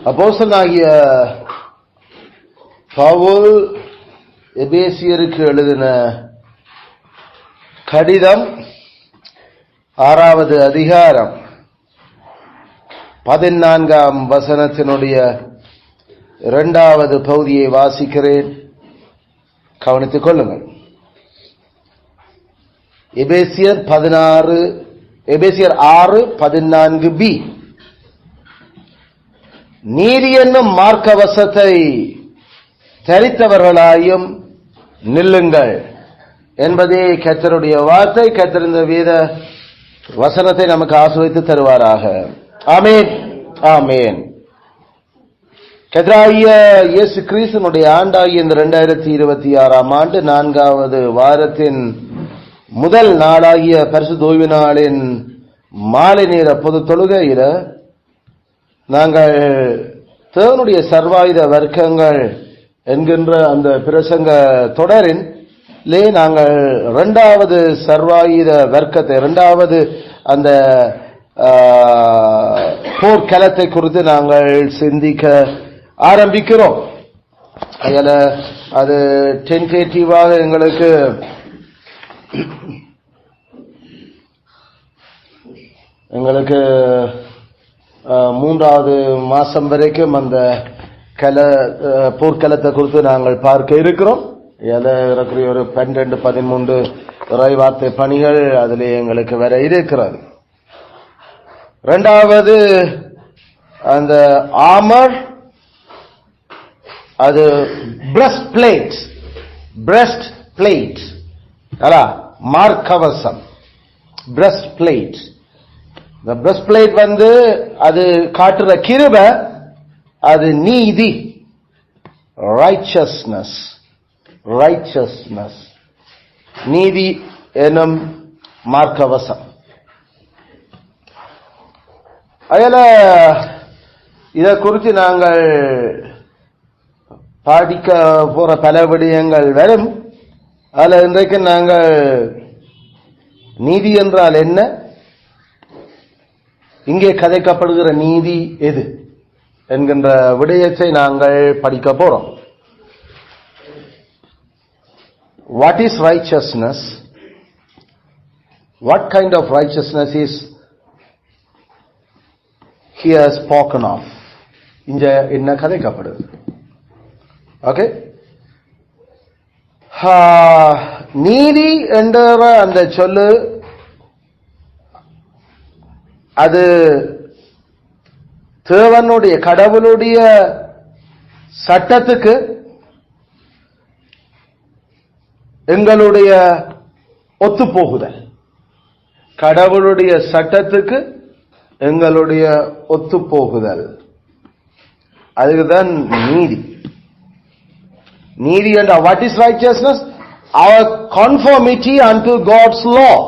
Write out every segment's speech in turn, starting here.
அப்போஸ்தலனாகிய பவுல் எபேசியருக்கு எழுதின கடிதம் 6வது அதிகாரம் 14ஆம் வசனத்தினுடைய 2வது பகுதியை வாசிக்கிறேன். கவனித்துக் கொள்ளுங்கள். எபேசியர் 6:14b. நீதி என்னும் மார்க்கவசத்தை தரித்தவர்களாயும் நில்லுங்கள் என்பதே கர்த்தருடைய வார்த்தை. கர்த்தர் இந்த வேத வசனத்தை நமக்கு ஆசீர்வதித்து தருவாராக. ஆமென், ஆமென். கர்த்தராகிய இயேசு கிறிஸ்துவினுடைய ஆண்டாகிய இந்த 2026ஆம் ஆண்டு 4வது வாரத்தின் முதல் நாளாகிய பரிசுத்த ஓய்வு நாளின் மாலை நேர பொது தொழுகையில நாங்கள் தேவனுடைய சர்வாயுத வர்க்கங்கள் என்கின்ற அந்த பிரசங்க தொடரின் நாங்கள் 2வது சர்வாயுத வர்க்கத்தை, 2வது அந்த போர்க்களத்தை குறித்து நாங்கள் சிந்திக்க ஆரம்பிக்கிறோம். அதில் அது டென்டேட்டிவாக எங்களுக்கு 3வது மாசம் வரைக்கும் அந்த போர்க்களத்தை குறித்து நாங்கள் பார்க்க இருக்கிறோம். இருக்கிற ஒரு 12-13 இறைவார்த்தை பணிகள் அதிலே எங்களுக்கு வர இருக்கிறது. 2வது அந்த ஆர்மர், அது பிரஸ்ட் பிளேட் மார்க்கவசம், பிரஸ்ட் பிளேட். இந்த பிரஸ்ட் பிளேட் அது காட்டுற கிருபை, அது நீதி, ரைச்சஸ்னஸ், நீதி எனும் மார்க்கவசம். அதில் இதை குறித்து நாங்கள் படிக்க போற பல விடயங்கள் வரும். அதில் இன்றைக்கு நாங்கள் நீதி என்றால் என்ன, இங்கே கதைக்கப்படுகிற நீதி எது என்கின்ற விடயத்தை நாங்கள் படிக்க போறோம். What is righteousness? What kind of righteousness is here spoken of? இங்க என்ன கதைக்கப்படுது? ஓகே, நீதி என்ற அந்த சொல்லு அது தேவனுடைய, கடவுளுடைய சட்டத்துக்கு எங்களுடைய ஒத்துப்போகுதல், கடவுளுடைய சட்டத்துக்கு எங்களுடைய ஒத்துப்போகுதல், அதுக்குதான் நீதி. நீதி என்ற what is righteousness? Our conformity unto God's law.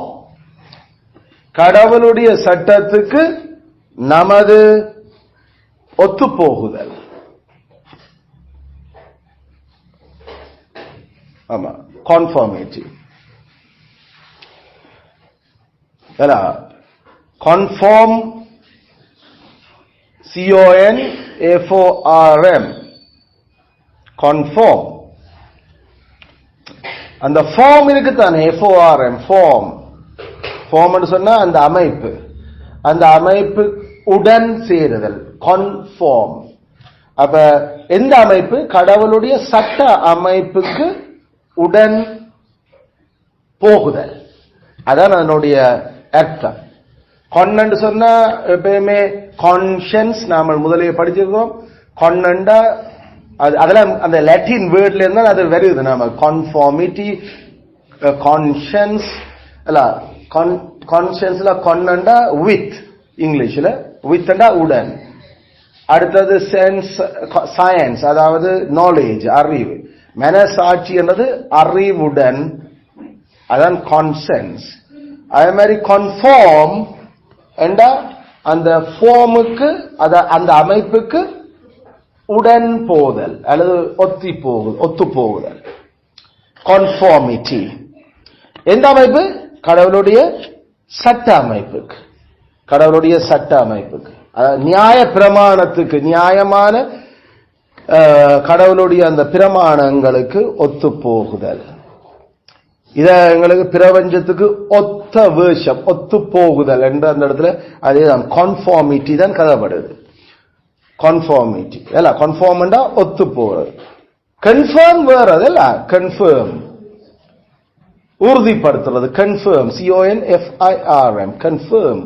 கடவுளுடைய சட்டத்துக்கு நமது ஒத்துப்போகுதல். ஆமா, conformity. conform, CONFORM, conform. அந்த ஃபார்ம் இருக்குத்தானே, FORM, ஃபார்ம். ஃபார்ம் சொன்னா அந்த அமைப்பு, அந்த அமைப்பு உடன் சேருதல், conform. அப்ப எந்த அமைப்பு? கடவுளுடைய சட்ட அமைப்புக்கு உடன் போகுதல், அதான் அதனுடைய அர்த்தம். கொன்னு சொன்னா எப்பயுமே கான்ஷியன்ஸ், நாம முதலே படிச்சிருக்கோம். கொன்னண்டா அதெல்லாம் அந்த லாட்டின் வேர்ட்ல இருந்தா அது வருது. நாம கான்ஃபார்மிட்டி, கான்ஷியன்ஸ் அல்ல, கான்ஷியன்ஸ்ல கொன்னண்டா வித், இங்கிலீஷ்ல வித்ண்டா உடன். அடுத்தது சென்ஸ், சயின்ஸ், அதாவது நாலேஜ், அறிவு. மனசாட்சி என்றது அறிவுடன், அதான் கான்சென்ஸ். அதே மாதிரி கன்ஃபார்ம் என்றா அந்த ஃபார்முக்கு, அந்த அமைப்புக்கு உடன் போதல் அல்லது ஒத்து போகுதல், கான்ஃபார்மிட்டி. எந்த அமைப்பு? கடவுளுடைய சட்ட அமைப்புக்கு, கடவுளுடைய சட்ட அமைப்புக்கு. நியாய பிரமாணத்துக்கு, நியாயமான கடவுளுடைய அந்த பிரமாணங்களுக்கு ஒத்து போகுதல். இத எங்களுக்கு பிரபஞ்சத்துக்கு ஒத்த வேஷம், ஒத்து போகுதல் என்று அந்த இடத்துல அதேதான் கான்ஃபார்மிட்டி தான் கதப்படுது. கான்ஃபார்மிட்டி இல்ல, கான்ஃபார்ம்டா ஒத்து போறது. கன்ஃபார்ம் வேறது இல்ல, கன்ஃபார்ம் உறுதிப்படுத்துறது. Confirm, CONFIRM, confirm.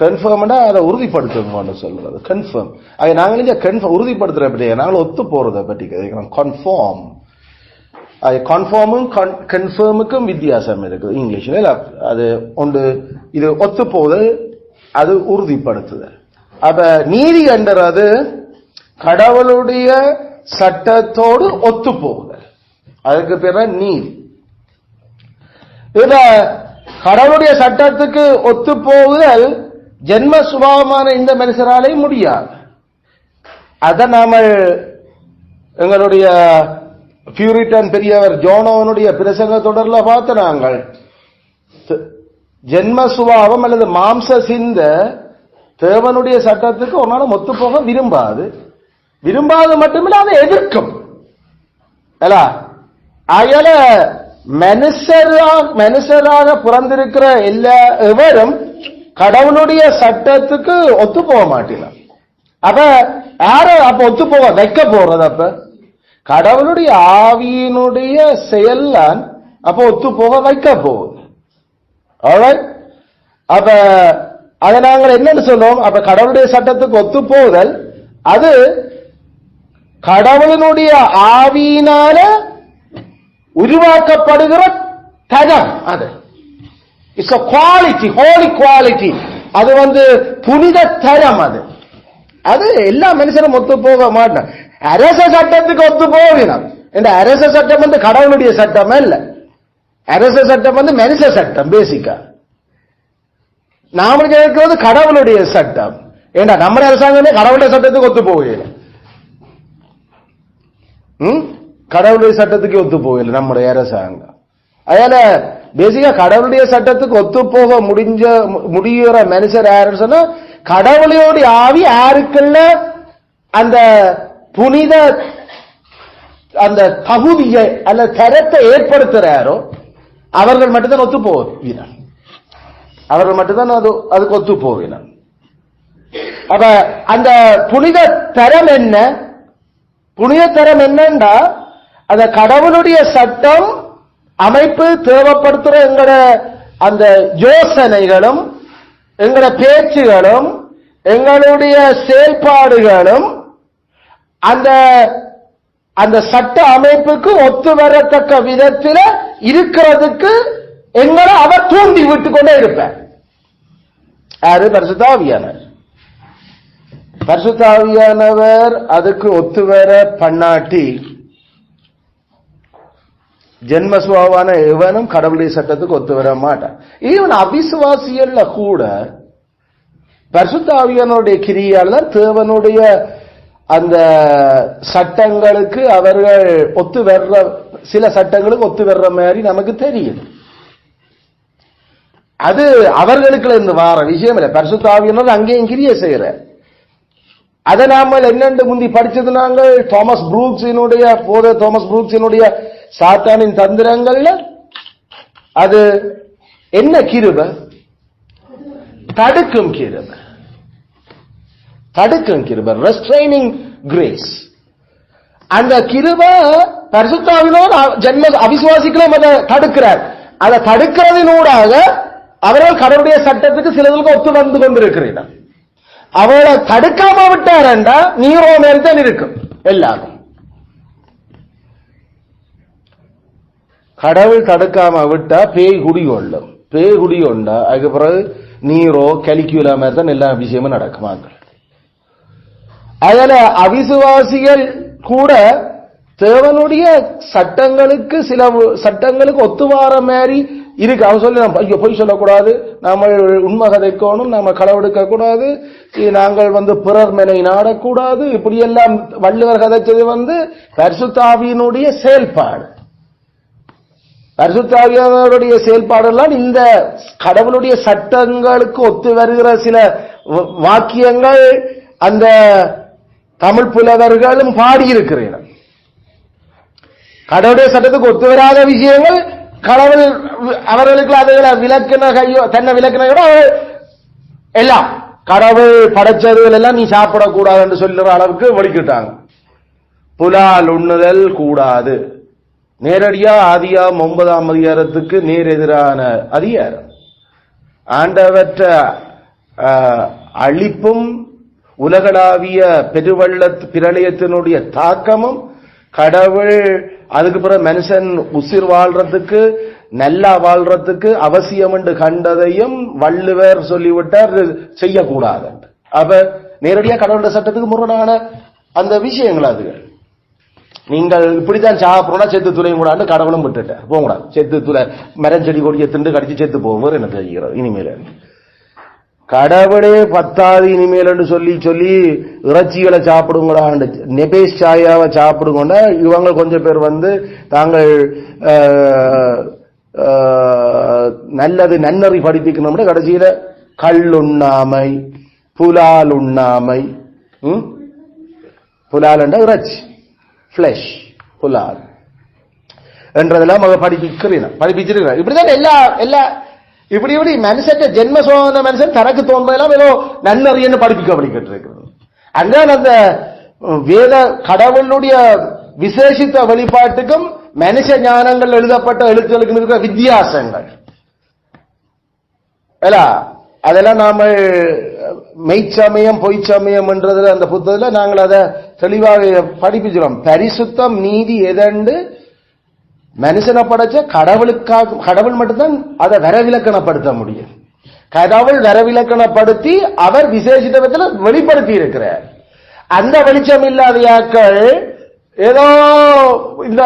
கன்ஃபார்ம்டா அதை உறுதிப்படுத்துங்க சொல்றது. கன்ஃபார்ம் அது நாங்கள் இங்க கன்ஃபார்ம் உறுதிப்படுத்துற பற்றி, நாங்கள் ஒத்து போறதை பற்றி கன்ஃபார்ம். அது கன்ஃபார்மும் கன்ஃபார்முக்கும் வித்தியாசம் இருக்குது இங்கிலீஷ்ல. அது ஒன்று, இது ஒத்து போதல், அது உறுதிப்படுத்துதல். அப்ப நீதி என்றது கடவுளுடைய சட்டத்தோடு ஒத்து போகுதல், அதுக்கு பேர் நீதி. இதுல கடவுளுடைய சட்டத்துக்கு ஒத்து போகுதல் ஜென்ம சுபாவமான இந்த மனுஷராலே முடியாது. அத நாம எங்களுடைய பியூரிட்டன் பெரியவர் ஜோனோவனுடைய பிரசங்க தொடர்ல பார்த்து, நாங்கள் ஜென்ம சுபாவம் அல்லது மாம்ச சிந்த தேவனுடைய சட்டத்துக்கு ஒரு நாளும் ஒத்து போக விரும்பாது. விரும்பாது மட்டுமில்ல, அதை எதிர்க்கும். அயல மனுஷராக பிறந்திருக்கிற எல்லா எவரும் கடவுளுடைய சட்டத்துக்கு ஒத்து போக மாட்டேன். அப்ப யார அப்ப ஒத்து போக வைக்க போறது? அப்ப கடவுளுடைய ஆவியினுடைய செயல்தான் அப்ப ஒத்து போக வைக்க போகுது. அப்ப அதை நாங்கள் என்னன்னு சொல்லுவோம்? அப்ப கடவுளுடைய சட்டத்துக்கு ஒத்து போதல் அது கடவுளினுடைய ஆவியினால உருவாக்கப்படுகிற தரம். அது it's a quality, holy quality. அது புனித தரம். அது எல்லா மனுஷனும் ஒத்து போக மாட்டான். அரச சட்டத்துக்கு ஒத்து போகணும். இந்த அரச சட்டம் கடவுளுடைய சட்டம் இல்ல. அரச சட்டம் மனுஷ சட்டம். பேசிக்கா நாம கேட்கிறது கடவுளுடைய சட்டம். ஏண்டா நம்ம அரசாங்கமே கடவுளுடைய சட்டத்துக்கு ஒத்து போகல. கடவுளுடைய சட்டத்துக்கு ஒத்து போகல நம்முடைய அரசாங்கம். அதனால பேசிக்கா கடவுளுடைய சட்டத்துக்கு ஒத்து போக முடிகிற மனுஷர் யாருன்னு சொன்னா, கடவுளையோட ஆவி யாருக்குள்ள அந்த புனித அந்த தகுதியை அல்ல தரத்தை ஏற்படுத்துறாரோ அவர்கள் மட்டும்தான் ஒத்து போகிறார். அவர்கள் மட்டும்தான் அதுக்கு ஒத்து போகிறார். அப்ப அந்த புனித தரம் என்ன? புனித தரம் என்னண்டா, அந்த கடவுளுடைய சட்டம் அமைப்பு தேவைப்படுத்துற எங்கட அந்த யோசனைகளும் எங்கட பேச்சுகளும் எங்களுடைய செயல்பாடுகளும் அந்த அந்த சட்ட அமைப்புக்கு ஒத்து வரத்தக்க விதத்தில் இருக்கிறதுக்கு எங்களை அவர் தூண்டி விட்டு கொண்டே இருப்பார். யாரு? பரிசுத்த ஆவியானவர். பரிசுத்த ஆவியானவர் அதுக்கு ஒத்து வர பண்ணாட்டி ஜென்மசுவாவான எவனும் கடவுளுடைய சட்டத்துக்கு ஒத்து வர மாட்டான். ஈவன் அவிசுவாசியல்ல கூட பரிசுத்த ஆவியானவருடைய கிரியால் தான் தேவனுடைய அந்த சட்டங்களுக்கு அவர்கள் ஒத்து வர்ற, சில சட்டங்களுக்கு ஒத்து வர்ற மாதிரி நமக்கு தெரியுது. அது அவர்களுக்கு இருந்து வார விஷயம் இல்லை. பரிசுத்த ஆவியானவர் அங்கேயும் கிரியை செய்யற. அதை நாம என்னென்று முந்தி படிச்சது நாங்கள் தாமஸ் புரூக்ஸினுடைய சாத்தானின் தந்திரங்கள்ல. அது என்ன கிருபை? தடுக்கும் கிருபை. தடுக்கும் கிருபை, ரெஸ்ட்ரைனிங் கிரேஸ். அந்த கிருபை பரிசுத்த ஆவியானவர் ஜென்ம அவிசுவாசிகளும் அதை தடுக்கிறார். அதை தடுக்கிறதினூடாக அவர்கள் கடவுளுடைய சட்டத்துக்கு சிலதுக்கு ஒத்து வந்து கொண்டிருக்கிறார். அவளை தடுக்காம விட்டாரண்டா நீரோ மேல் தான் இருக்கும் எல்லாரும். கடவுள் தடுக்காம விட்டா பேய் குடி கொள்ளும். பேய் குடி கொண்டா அதுக்கு பிறகு நீரோ கலிக்குலா மாதிரி தான் எல்லா விஷயமும் நடக்குமாங்க. அதனால அவிசுவாசிகள் கூட தேவனுடைய சட்டங்களுக்கு சில சட்டங்களுக்கு ஒத்துவார மாதிரி இருக்கு. அவன் சொல்லி நம்ம ஐயோ பொய் சொல்லக்கூடாது, நாம உண்மை கதைக்கணும், நாம களவெடுக்க கூடாது, நாங்கள் பிறர் மேனை நாடக்கூடாது, இப்படி எல்லாம் வள்ளுவர் கதைச்சது பரிசுத்த ஆவியினுடைய செயல்பாடு. பரிசுத்த ஆவியானவருடைய செயல்பாடெல்லாம் இந்த கடவுளுடைய சட்டங்களுக்கு ஒத்து வருகிற சில வாக்கியங்கள் அந்த தமிழ் புலவர்களும் பாடியிருக்கிறேன். கடவுளுடைய சட்டத்துக்கு ஒத்து வராத விஷயங்கள் கடவுள் அவர்களுக்கு அதுகளை விளக்கின கையோ தன்னை விளக்கின எல்லாம் கடவுள் படைச்சதுகள் எல்லாம் நீ சாப்பிடக்கூடாது என்று சொல்லுற அளவுக்கு வலிக்கிட்டாங்க. புலால் உண்ணுதல் கூடாது. நேரடியா ஆதியாம் 9ஆம் அதிகாரத்துக்கு நேர் எதிரான அதிகாரம். ஆண்டவற்ற அழிப்பும் உலகளாவிய பெருவெள்ள பிரளயத்தினுடைய தாக்கமும் கடவுள் அதுக்கு பிறகு மனுஷன் உயிர் வாழ்றதுக்கு நல்லா வாழ்றதுக்கு அவசியம் என்று கண்டதையும் வள்ளுவர் சொல்லிவிட்டார் செய்யக்கூடாது. அப்ப நேரடியா கடவுளுடைய சட்டத்துக்கு முரணான அந்த விஷயங்கள் அதுகள். நீங்கள் இப்படித்தான் சாப்பிடணும்னா செத்து துளையும் கூடாது கடவுளும் விட்டுட்டார். போகக்கூடாது, செத்து துளை மரம் செடி கொடியை திண்டு கடிச்சு செத்து போகும் என்ன தெரிகிறது. இனிமேல் கடவுளே 10வது இனிமேல் என்று சொல்லி சொல்லி இறைச்சிகளை சாப்பிடுங்களா, நெபேஸ் சாயாவை சாப்பிடுங்கன்னா இவங்க கொஞ்சம் பேர் தாங்கள் நல்லது நன்னறி படிப்பிக்கணும்னு கடைசியில கல்லுண்ணாமை, புலால் உண்ணாமை, புலால் என்ற இறைச்சி பிளஷ் புலால் என்றதெல்லாம் படிப்பிச்சிருக்கிறார். இப்படிதான் எல்லா இப்படி மனுஷன் ஜென்ம சோதனை மனுஷன் தனக்கு தோன்றதெல்லாம் ஏதோ நன்னறியன்னு படிப்பிக்கப்பட்டு இருக்கிறது. அதான் அந்த வேத கடவுளுடைய விசேஷித்த வெளிப்பாட்டுக்கும் மனுஷ ஞானங்கள் எழுதப்பட்ட எழுத்துக்களுக்கும் இருக்கிற வித்தியாசங்கள் அதெல்லாம் நாம மெய்ச்சமயம் பொய்ச்சமயம் என்றதுல அந்த புத்தகத்துல நாங்கள் அதை தெளிவாக படிப்பிச்சிடும். பரிசுத்தம் நீதி எதண்டு மனுஷனை படைச்ச கடவுளுக்காக கடவுள் மட்டும்தான் அதை வரவிலக்கணப்படுத்த முடியும். கடவுள் வரவிலக்கணப்படுத்தி அவர் விசேஷித்த விதத்தில் வெளிப்படுத்தி இருக்கிறார். அந்த வெளிச்சம் இல்லாதையாக்கள் ஏதோ இந்த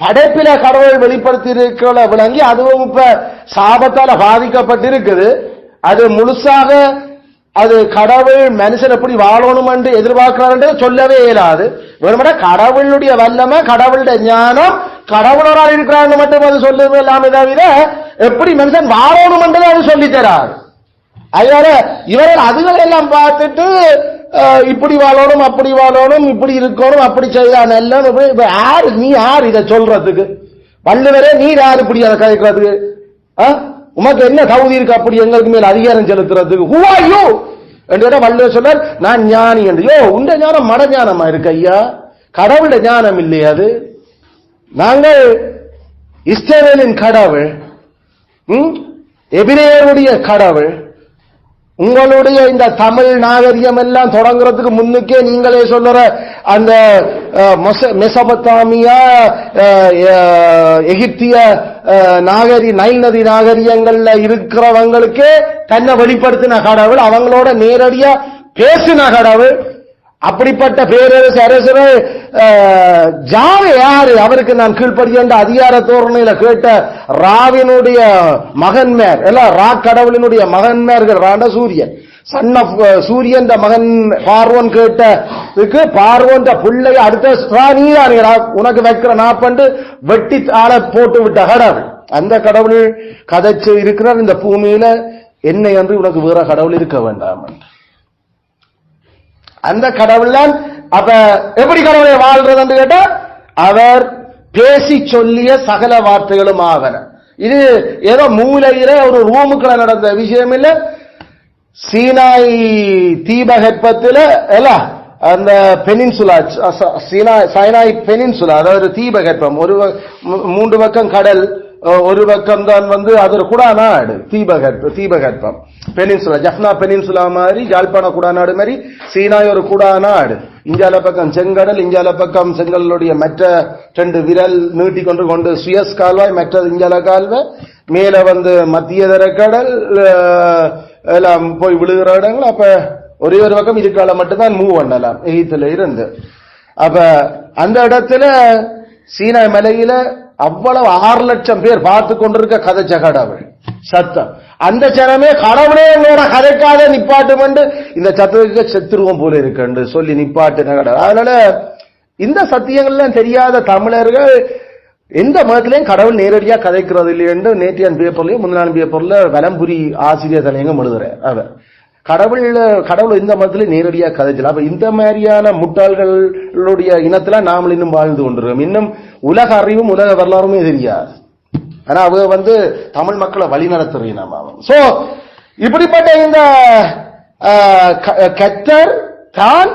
படைப்பில கடவுள் வெளிப்படுத்தி இருக்கிற விளங்கி அதுவும் இப்ப சாபத்தால பாதிக்கப்பட்டிருக்குது. அது முழுசாக அது கடவுள் மனுஷன் எப்படி வாழணும் என்று எதிர்பார்க்கிறார் சொல்லவே இயலாது. வெறுமனே கடவுளுடைய வல்லமை கடவுளுடைய ஞானம் கடவுளரால் இருக்கிறாங்க மட்டும் அது சொல்லுவது எல்லாமே தவிர எப்படி மனுஷன் வாழணும் என்றது அது சொல்லி தராது. அதனால இவர்கள் அதுகளை எல்லாம் பார்த்துட்டு இப்படி வாழணும் அப்படி வாழணும் இப்படி இருக்கணும் அப்படி செய்யலாம் எல்லாம் யாரு நீ யார் இதை சொல்றதுக்கு? வள்ளுவரே நீர் யார் இப்படி அதை கதைக்கிறதுக்கு? உமக்கு என்ன தகுதி இருக்கு அப்படி எங்களுக்கு மேல் அதிகாரம் செலுத்துறதுக்கு? ஹூ ஆர் யூ என்று வள்ளுவர் சொன்னார். நான் ஞானி என்று. உண்ட ஞானம் மட ஞானமா இருக்கு ஐயா, கடவுளுடைய ஞானம் இல்லையா அது? நாங்கள் இஸ்ரவேலின் கடவுள், எபிரேயருடைய கடவுள். உங்களுடைய இந்த தமிழ் நாகரிகம் எல்லாம் தொடங்குறதுக்கு முன்னுக்கே நீங்களே சொல்லுற அந்த மெசபத்தாமியா எகிப்திய நைல் நதி நாகரிகங்கள்ல இருக்கிறவங்களுக்கே தன்னை வெளிப்படுத்தின கடவுள், அவங்களோட நேரடியா பேசின கடவுள். அப்படிப்பட்ட பேரரசு அரசர் ஜாவே யாரு அவருக்கு நான் கீழ்ப்படிய அதிகார தோரணையில கேட்ட ராவினுடைய மகன்மார் எல்லாம் ரா கடவுளினுடைய மகன்மார்கள். ராண்ட சூரியன் சன் ஆஃப் சூரியன் மகன் பார்வன் கேட்டதுக்கு பார்வன் பிள்ளை அடுத்த நீதானீரா உனக்கு வைக்கிற நாப்பண்டு வெட்டி ஆள போட்டு விட்ட கடவுள். அந்த கடவுள் கதைச்சு இருக்கிறார் இந்த பூமியில. என்னை என்று உனக்கு வேற கடவுள் இருக்க வேண்டாம். அந்த கடவுள் தான். அப்ப எப்படி கடவுளை வாழ்றது என்று கேட்டா அவர் பேசி சொல்லிய சகல வார்த்தைகளும் ஆவன. இது ஏதோ மூலையில ஒரு ரூமுக்குள்ள நடந்த விஷயம் இல்ல. சீனாய் தீபகற்பத்தில் எல்லாம் அந்த பெனின்சுலா சைனாய் பெனின்சுலா அதாவது தீபகற்பம் ஒரு 3 பக்கம் கடல், ஒரு பக்கம் தான் அது ஒரு குடாநாடு தீபகற்பம் பெனின்சுலா. ஜஃப்னா பெனின்சுலா மாதிரி ஜாழ்ப்பாண குடாநாடு மாதிரி சீனாய் ஒரு குடாநாடு. இஞ்சால பக்கம் செங்கடல், இஞ்சால பக்கம் செங்கடலுடைய மற்ற 2 விரல் நீட்டி கொண்டு சுயஸ் கால்வாய், மற்றது இஞ்சால கால்வாய், மேல மத்திய தரக்கடல் எல்லாம் போய் விழுகிற இடங்கள். அப்ப ஒரே ஒரு பக்கம் இதுக்கால மட்டும்தான் மூவ் பண்ணலாம் எகிப்துல இருந்து. அப்ப அந்த இடத்துல சீனாய் மலையில அவ்வளவு 6 லட்சம் பேர் பார்த்து கொண்டிருக்க கதைச்ச கடவுள் சத்தம். அந்த ஜனமே கடவுளே என்னோட கதைக்காத நிப்பாட்டும் என்று இந்த சத்தத்துக்கு செத்துருவம் போல இருக்கு சொல்லி நிப்பாட்டுன கடவுள். அதனால இந்த சத்தியங்கள்லாம் தெரியாத தமிழர்கள் எந்த மதத்திலையும் கடவுள் நேரடியா கதைக்கிறது இல்லை என்று நேற்றையான் பேப்பர்லயும் முன்னாள் பேப்பர்ல வலம்புரி ஆசிரியர் தலையங்கம் எழுதுறார். அவர் கடவுள் இந்த மதத்துல நேரடியாக கதைச்சல. அப்ப இந்த மாதிரியான முட்டாள்களுடைய இனத்துல நாம இன்னும் வாழ்ந்து கொண்டிருக்கோம். இன்னும் உலக அறிவும் உலக வரலாறுமே தெரியாது. ஆனா அவங்க தமிழ் மக்களை வழி நடத்துறீங்க. சோ இப்படிப்பட்ட இந்த கர்த்தர் தான்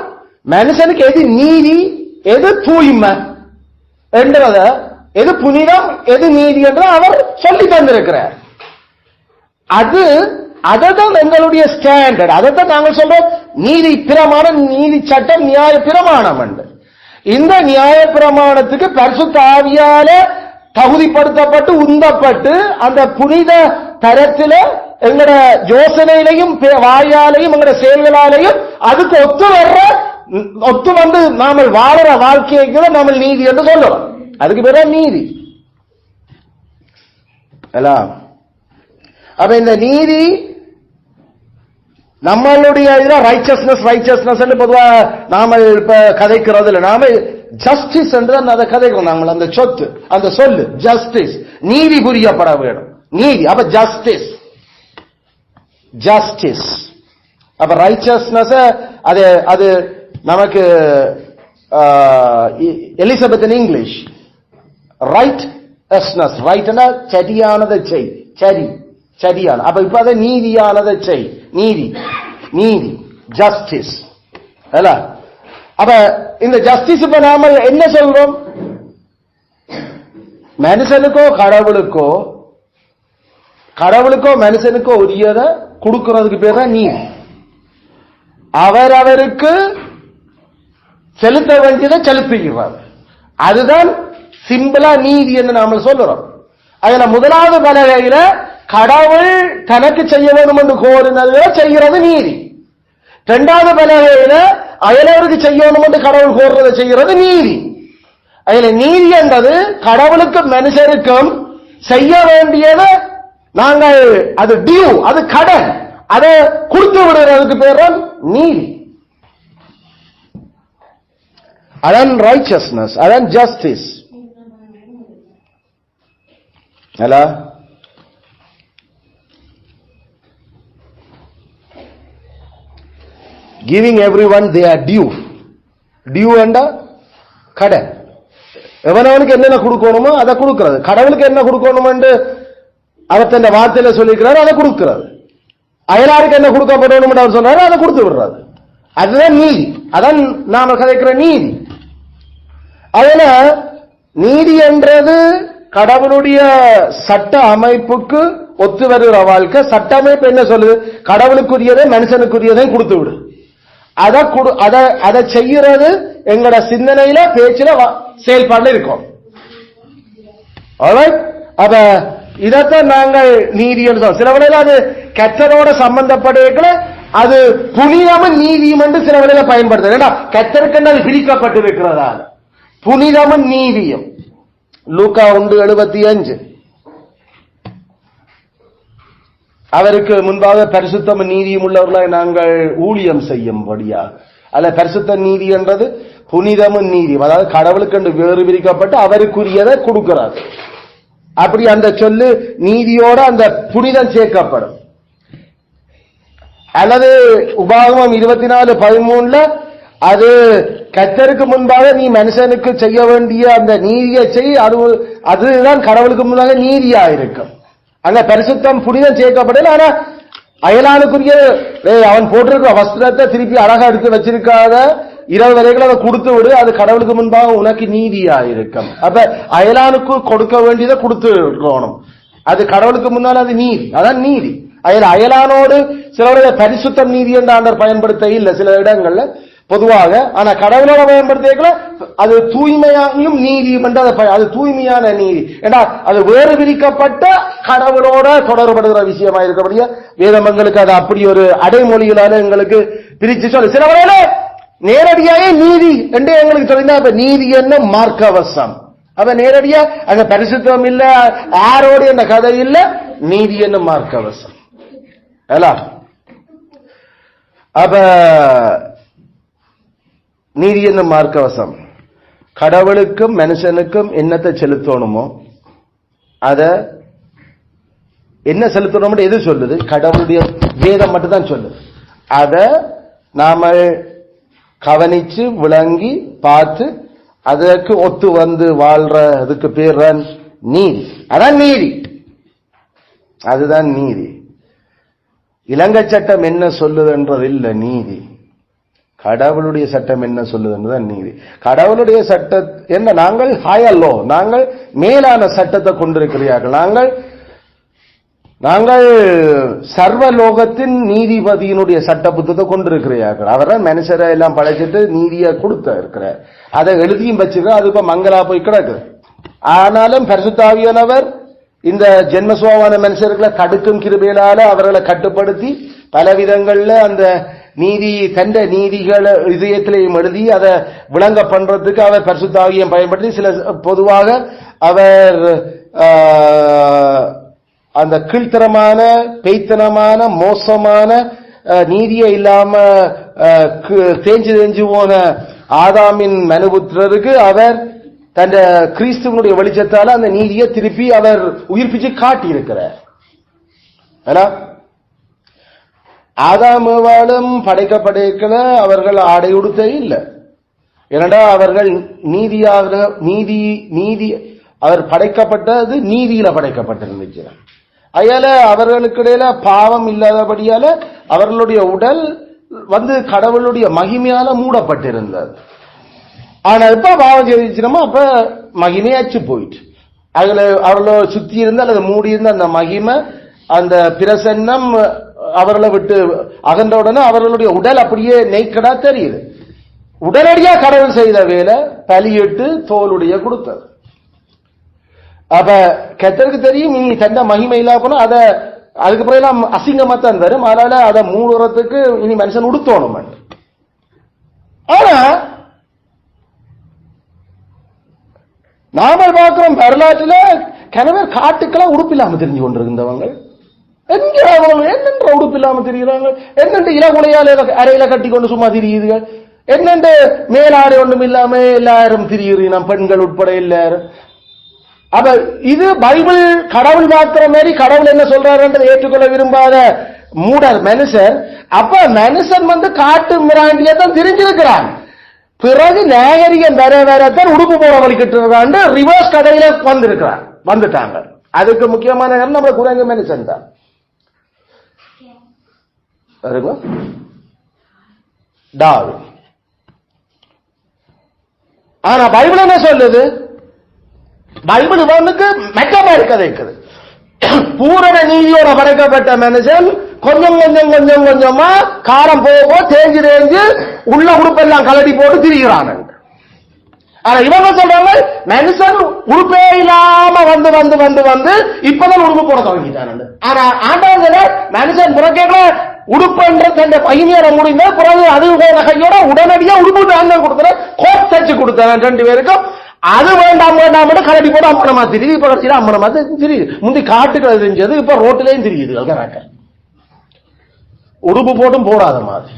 மனுஷனுக்கு எது நீதி எது தூய்மை என்றத, எது புனிதம் எது நீதி என்று அவர் சொல்லி தந்திருக்கிறார். அதுதான் எங்களுடைய ஸ்டாண்டர்ட். அதைத்தான் நாங்கள் சொல்றோம் நீதி பிரமாணம், நீதி சட்டம், நியாய பிரமாணம் என்று. இந்த நியாய பிரமாணத்துக்கு பரிசுத்த ஆவியால தகுதிப்படுத்தப்பட்டு உந்தப்பட்டு அந்த புனித தரத்தில எங்கட யோசனையிலையும் வாயாலையும் எங்கட செயல்களாலையும் அதுக்கு ஒத்து வந்து நாம வாழற வாழ்க்கையை நாம நீதி என்று சொல்றோம். அதுக்கு பேர நீதி. அப்ப இந்த நீதி நம்மளுடைய ரைச்சஸ்னஸ் பொதுவா நாம இப்ப கதைக்கிறது இல்லை. நாம ஜஸ்டிஸ் என்று அதை கதைக்கிறோம். நாங்கள் அந்த சொத்து அந்த சொல்லு ஜஸ்டிஸ், நீதி புரியப்பட வேணும். நீதி அப்ப ஜஸ்டிஸ் அப்ப ரைச்சஸ்னஸ் அது நமக்கு எலிசபெத் இங்கிலீஷ் ரைட்னஸ். ரைட்னா சரியானதை செய், சரியான. அப்ப இப்ப அதை நீதியானதை செய், நீதி ஜஸ்டிஸ். அப்ப இந்த ஜஸ்டிஸ் இப்ப நாம என்ன சொல்றோம்? மனுஷனுக்கோ கடவுளுக்கோ மனுஷனுக்கோ உரியதை கொடுக்கிறதுக்கு பேர் தான் நீதி. அவருக்கு செலுத்த வேண்டியதை செலுத்துகிறார். அதுதான் சிம்பிளா நீதி என்று நாம சொல்றோம். அதுல முதலாவது பலகையில கடவுள் தனக்கு செய்ய வேண்டும் என்று கோரினதை செய்கிறது நீதி. இரண்டாவது பலகையில அயலவருக்கு செய்யணும் என்று கடவுள் கோர்றதை செய்கிறது நீதி. அதுல நீதி என்பது கடவுளுக்கும் மனுஷருக்கும் செய்ய வேண்டியது நாங்கள் அது டியூ, அது கடன், அதை கொடுத்து விடுறதுக்கு பேர் நீதி. அதான் ரைச்சஸ்னஸ், அதான் justice. giving everyone their due and கடன். எவனவனுக்கு என்னென்ன கொடுக்கணுமோ அதை கொடுக்கிறது. கடவுளுக்கு என்ன கொடுக்கணும் என்று அவர் தன் வார்த்தையில சொல்லிக்கிறார், அதை கொடுக்கிறது. அயலாருக்கு என்ன கொடுக்கப்படணும் என்று அவர் சொன்னாரு, அதை கொடுத்து விடுறது. அதுதான் நீதி. அதான் நாம கதைக்கிற நீதி. அதுல நீதி என்றது கடவுளுடைய சட்ட அமைப்புக்கு ஒத்து வருகிற வாழ்க்கை. சட்ட அமைப்பு என்ன சொல்லுது? கடவுளுக்குரியதை மனுஷனுக்குரியதை கொடுத்து விடு. அதை செய்யறது எங்களோட சிந்தனையில பேச்சுல செயல்பாடு இருக்கும். அப்ப இதத்தான் நாங்கள் நீதி என்று சொல்றோம். சில வேளையில அது கர்த்தரோட சம்பந்தப்பட அது புனிதமும் நீதியும் என்று சில வேளையில பயன்படுத்த கர்த்தருக்கு அது பிரிக்கப்பட்டிருக்கிறதா புனிதமும் நீதியும். லூக்கா 1:75 அவருக்கு முன்பாக பரிசுத்தம் நீதியும் உள்ளவர்களாய் நாங்கள் ஊழியம் செய்யும்படியா. அல்ல பரிசுத்த நீதி என்றது புனிதமும் நீதி, அதாவது கடவுளுக்கு என்று வேறு பிரிக்கப்பட்டு அவருக்குரியதை கொடுக்கிறார். அப்படி அந்த சொல்லு நீதியோட அந்த புனிதம் சேர்க்கப்படும். அல்லது உபாகமம் 24:13 அது கர்த்தருக்கு முன்பாக நீ மனுஷனுக்கு செய்ய வேண்டிய அந்த நீதியை செய், அதுதான் கடவுளுக்கு முன்பாக நீதியா இருக்கும். அங்க பரிசுத்தம் புனிதம் சேர்க்கப்படல. ஆனா அயலானுக்குரிய அவன் போட்டிருக்க வஸ்திரத்தை திருப்பி அழகா எடுத்து வச்சிருக்காத 20 வரைக்கும் அதை கொடுத்து விடு, அது கடவுளுக்கு முன்பாக உனக்கு நீதியா இருக்கும். அப்ப அயலானுக்கு கொடுக்க வேண்டியதை கொடுத்து இருக்கணும். அது கடவுளுக்கு முன்னால் அது நீதி, அதான் நீதி. அயலானோடு சில பரிசுத்தம் நீதி என்று ஆண்டவர் பயன்படுத்த இல்லை சில இடங்கள்ல பொதுவாக. ஆனா கடவுளோட பயன்படுத்த அது தூய்மையாகவும் நீதியும் என்று அது தூய்மையான நீதி. ஏன்னா அது வேறு விதிக்கப்பட்ட கடவுளோட தொடர்படுகிற விஷயமா இருக்கபடியா வேதமங்களுக்கு அது அப்படி ஒரு அடைமொழிகளால எங்களுக்கு பிரிச்சு சொல்லு. சில வரையில நேரடியாக நீதி என்று எங்களுக்கு தெரிந்தா அப்ப நீதி என்ன மார்க்கவசம். அப்ப நேரடியா அங்க பரிசுத்தம் இல்ல, யாரோடு என்ன கதை இல்ல, நீதி என்ன மார்க்கவசம். அப்ப நீதி என்ன மார்க்கவசம். கடவுளுக்கும் மனுஷனுக்கும் என்னத்தை செலுத்தணுமோ அத என்ன செலுத்தணும் எது சொல்லுது? கடவுளுடைய வேதம் மட்டும்தான் சொல்லுது. அத நாம கவனிச்சு விளங்கி பார்த்து அதற்கு ஒத்து வந்து வாழ்றதுக்கு பேர் தான் நீதி. அதான் நீதி, அதுதான் நீதி. இலங்கை சட்டம் என்ன சொல்லுதுன்றது இல்ல நீதி, கடவுளுடைய சட்டம் என்ன சொல்லுதுன்றதுதான் நீதி. கடவுளுடைய சட்டம் என்ன? நாங்கள் ஹையர் லோ, நாங்கள் மேலான சட்டத்தை கொண்டிருக்கிறார்கள். நாங்கள் சர்வலோகத்தின் நீதிபதியினுடைய சட்ட புத்தகத்தை கொண்டிருக்கிறார்கள். அவரை மனுஷரை எல்லாம் படைச்சிட்டு நீதியை கொடுத்த இருக்கிறார், அதை எழுதியும் வச்சுக்க. அது இப்ப மங்களா போய் கிடக்கு. ஆனாலும் பரிசுத்தாவியானவர் இந்த ஜென்மசுவாவான மனுஷர்களை தடுக்கும் கிருபையினால அவர்களை கட்டுப்படுத்தி பல விதங்கள்ல அந்த நீதி கண்ட நீதிகளை இதயத்திலையும் எழுதி அதை விளங்க பண்றதுக்கு அவர் பரிசுத்தாவியம் பயன்படுத்தி சில பொதுவாக அவர் அந்த கீழ்த்தரமான பெய்த்தனமான மோசமான நீதியை இல்லாம தேஞ்சு போன ஆதாமின் மனுபுத்திரருக்கு அவர் தன் கிறிஸ்துவனுடைய வெளிச்சத்தால அந்த நீதியை திருப்பி அவர் உயிர்ப்பிச்சு காட்டி இருக்கிறார். ஆதாமுவாலும் படைக்கப்படைக்கல அவர்கள் ஆடை உடுத்த இல்லை. ஏனடா அவர்கள் நீதியாக நீதி அவர் படைக்கப்பட்டது நீதியில படைக்கப்பட்டிருந்துச்சு. அயால அவர்களுக்கு இடையில பாவம் இல்லாதபடியால அவர்களுடைய உடல் கடவுளுடைய மகிமையால மூடப்பட்டிருந்தது. ஆனா இப்ப பாவம் செய்திருச்சோமோ அப்ப மகிமையாச்சு போயிட்டு அதுல அவர்களோ சுத்தி இருந்து அல்லது மூடி இருந்த அந்த மகிமை அந்த பிரசன்னம் அவர்களை விட்டு அகன்ற உடனே அவர்களுடைய உடல் அப்படியே நெய்க்கடா தெரியுது. உடனடியா கடவுள் செய்த வேலை பலியிட்டு தோலுடைய கொடுத்தது. அப்ப கர்த்தருக்கு தெரியும் இனி தந்த மகிமை இல்லா போனா அதை அதுக்கு பிறகு அசிங்கமாத்தான் வரும். அதனால அதை மூடுறதுக்கு இனி மனுஷன் உடுத்தோணும். ஆனா நாம பார்க்கிறோம் வரலாற்றுல கணவர் காட்டுக்கெல்லாம் உடுப்பில்லாம தெரிஞ்சு கொண்டிருந்தவங்க என்னென்ற உடுப்பு இல்லாம தெரிகிறாங்க, என்னென்று இளகுலையால அறையில கட்டி கொண்டு சும்மா திரியுதுகள், என்னென்று மேலாடை ஒன்றும் இல்லாம எல்லாரும் திரியுறீங்க பெண்கள் உட்பட எல்லாரும். அப்ப இது பைபிள் கடவுள் பார்க்கிற மாதிரி கடவுள் என்ன சொல்றாருன்றதை ஏற்றுக்கொள்ள விரும்பாத மூடர் மனுஷன். அப்ப மனுஷன் காட்டு மிராண்டியத்தான் தெரிஞ்சிருக்கிறான். பிறகு நாகரிகம் வேற வேறத்தான் உடுப்பு போட வலிக்கிட்டு இருக்காண்டு ரிவர்ஸ் கதையில வந்துட்டாங்க. அதுக்கு முக்கியமான நம்ம குரங்கு மனுஷன் தான். ஆனா பைபிள் என்ன சொல்லுது? பைபிள் இவனுக்கு மெச்சமா இருக்குது. பூரண நீதியோட படைக்கப்பட்ட மனுஷன் கொஞ்சம் கொஞ்சம் கொஞ்சம் கொஞ்சமா காரம் போக தேஞ்சு தேஞ்சு உள்ள உடுப்பெல்லாம் கலட்டி போட்டு திரிகிறான். ஆனா இவங்க சொல்றாங்க மனுஷன் உடுப்பே இல்லாம வந்து வந்து வந்து வந்து இப்பதான் உடுப்பு போட தொடங்கிட்டான். ஆனா ஆண்டவங்க மனுஷன் புறக்கேட்க உடுப்புன்ற தன் பையனோட முடிந்த பிறகு அது கையோட உடனடியா உடுப்பு தாங்க கொடுத்த கோட் தச்சு கொடுத்தான் 2 பேருக்கும். அது வேண்டாம் வேண்டாம் கலட்டி போட்டு அம்மனமா தெரியுது. இப்ப கட்சியில அம்மனமா தெரியுது. முந்தி காட்டுக்கள் தெரிஞ்சது இப்ப ரோட்டிலையும் தெரியுது. உடுப்பு போட்டும் போடாத மாதிரி.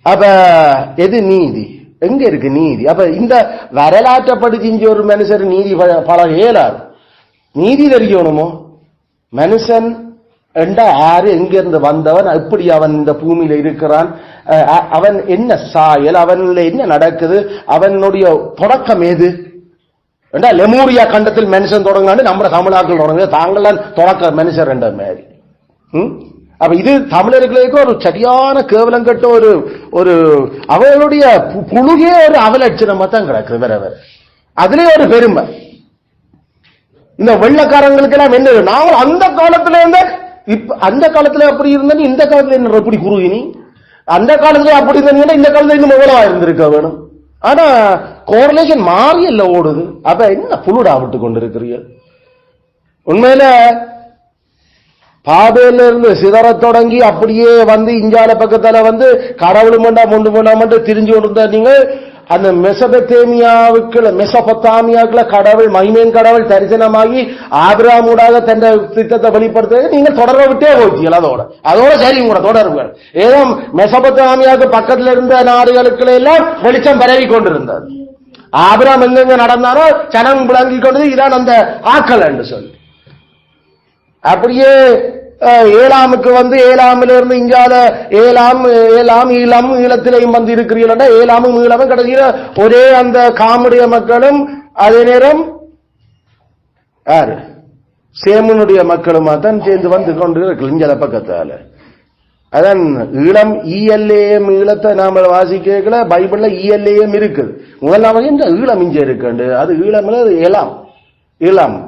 அப்ப எது நீதி? எங்க இருக்கு நீதி? அப்ப இந்த வரலாற்றைப்படி செஞ்ச ஒரு மனுஷர் நீதி பழக இயலாது. நீதி தெரியணுமோ? மனுஷன் யாரு, எங்க இருந்து வந்தவன், எப்படி அவன் இந்த பூமியில இருக்கிறான், அவன் என்ன சாயல், அவன்ல என்ன நடக்குது, அவனுடைய தொடக்கம் ஏது? லெமூரியா கண்டத்தில் மனுஷன் தொடங்காண்டு நம்ம தமிழாக்கள் தொடங்க தாங்களாம் தொடக்க மனுஷர் என்ற மாதிரி. அப்ப இது தமிழர்களுக்கு ஒரு சரியான கேவலம் கட்ட ஒரு அவர்களுடைய புழுகே ஒரு அவலட்சணமா தான் கிடக்குது. வேற வேற அதுலயே ஒரு பெருமை. இந்த வெள்ளக்காரங்களுக்கு எல்லாம் என்ன, நாங்கள் அந்த காலத்துல இருந்த இப்ப அந்த காலத்துல அப்படி இருந்த இந்த காலத்துல என்ன எப்படி குருவினி, அந்த காலத்துல அப்படி இருந்தீங்கன்னா இந்த காலத்துல இன்னும் எவ்வளவா இருந்திருக்க வேணும். ஆனா கோரிலேஷன் மாறி இல்ல ஓடுது. அப்ப என்ன புழுடா விட்டு கொண்டிருக்கிறீர்கள்? உண்மையில பாபேல இருந்து சிதற தொடங்கி அப்படியே வந்து இஞ்சால பக்கத்துல வந்து கடவுள் மண்டா முண்டு மண்டா திரிஞ்சு கொண்டு நீங்க அந்த மெசபொத்தாமியாவுக்குள்ள கடவுள் மகிமையின் கடவுள் தரிசனமாகி ஆபிரகாமூடாக தன் திட்டத்தை வெளிப்படுத்த நீங்க தொடர விட்டே போயிட்டீங்க. அதோட சரி உங்களோட தொடர்புகள் ஏதோ மெசபொத்தாமியாவுக்கு பக்கத்துல இருந்த நாடுகளுக்கு எல்லாம் வெளிச்சம் பரவி கொண்டிருந்தது. ஆபிரகாம் எங்கெங்க நடந்தாரோ சனம் விளங்கி கொண்டது இதான் அந்த ஆக்கள் என்று சொல்லி அப்படியே ஏழாமுக்கு ஏழாமில இருந்து இங்கால ஏழாம் ஈழத்திலையும் இருக்கிறீங்களா, ஏழாமும் ஈழமும் கடைசியில ஒரே அந்த காமுடைய மக்களும் அதே நேரம் யாரு சேமனுடைய மக்களுமா தான் சேர்ந்து வந்து கொண்டு இருக்கு இஞ்சல பக்கத்தால. அதான் ஈழம் ஈஎல்ஏஎம் ஈழத்தை நாம வாசிக்கல பைபிள்ல ஈஎல்ஏஎம் இருக்குது. முதலாம் இந்த ஈழம் இஞ்ச இருக்கு, அது ஈழம்ல இளம் இளம்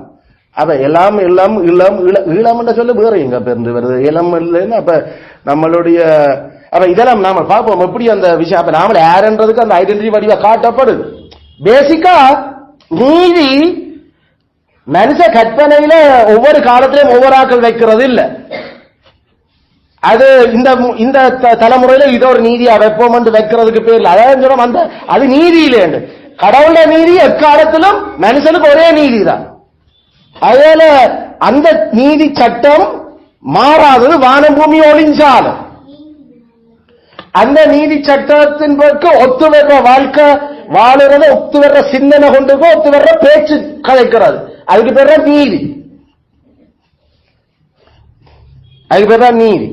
அப்ப எல்லாம் எல்லாம் இளம் ஈழம் சொல்ல வேற எங்க பேருந்து வருது இளம் இல்லைன்னு. அப்ப நம்மளுடைய அப்ப இதெல்லாம் நாம பார்ப்போம் எப்படி அந்த விஷயம். அப்ப நாம யாருன்றதுக்கு அந்த ஐடென்டிட்டி வடிவா காட்டப்படுது. பேசிக்கா நீதி மனுஷ கற்பனையில ஒவ்வொரு காலத்திலும் ஒவ்வொரு ஆக்கள் வைக்கிறது இல்ல. அது இந்த தலைமுறையில இதோ ஒரு நீதியா வைப்போம் என்று வைக்கிறதுக்கு பேர் அதான் அந்த அது நீதியிலே கடவுள நீதி எக்காலத்திலும் மனுஷனுக்கு ஒரே நீதி தான். அதனால அந்த நீதி சட்டம் மாறாதது. வானம் பூமி ஒளிஞ்சாலும் அந்த நீதி சட்டத்தின் பிறகு ஒத்து வர்ற வாழ்க்கை வாழுறத ஒத்து வர்ற சிந்தனை கொண்டு ஒத்து வர்ற பேச்சு கலைக்கிறது. அதுக்கு பேர் நீதி. அதுக்கு பேர் நீதி.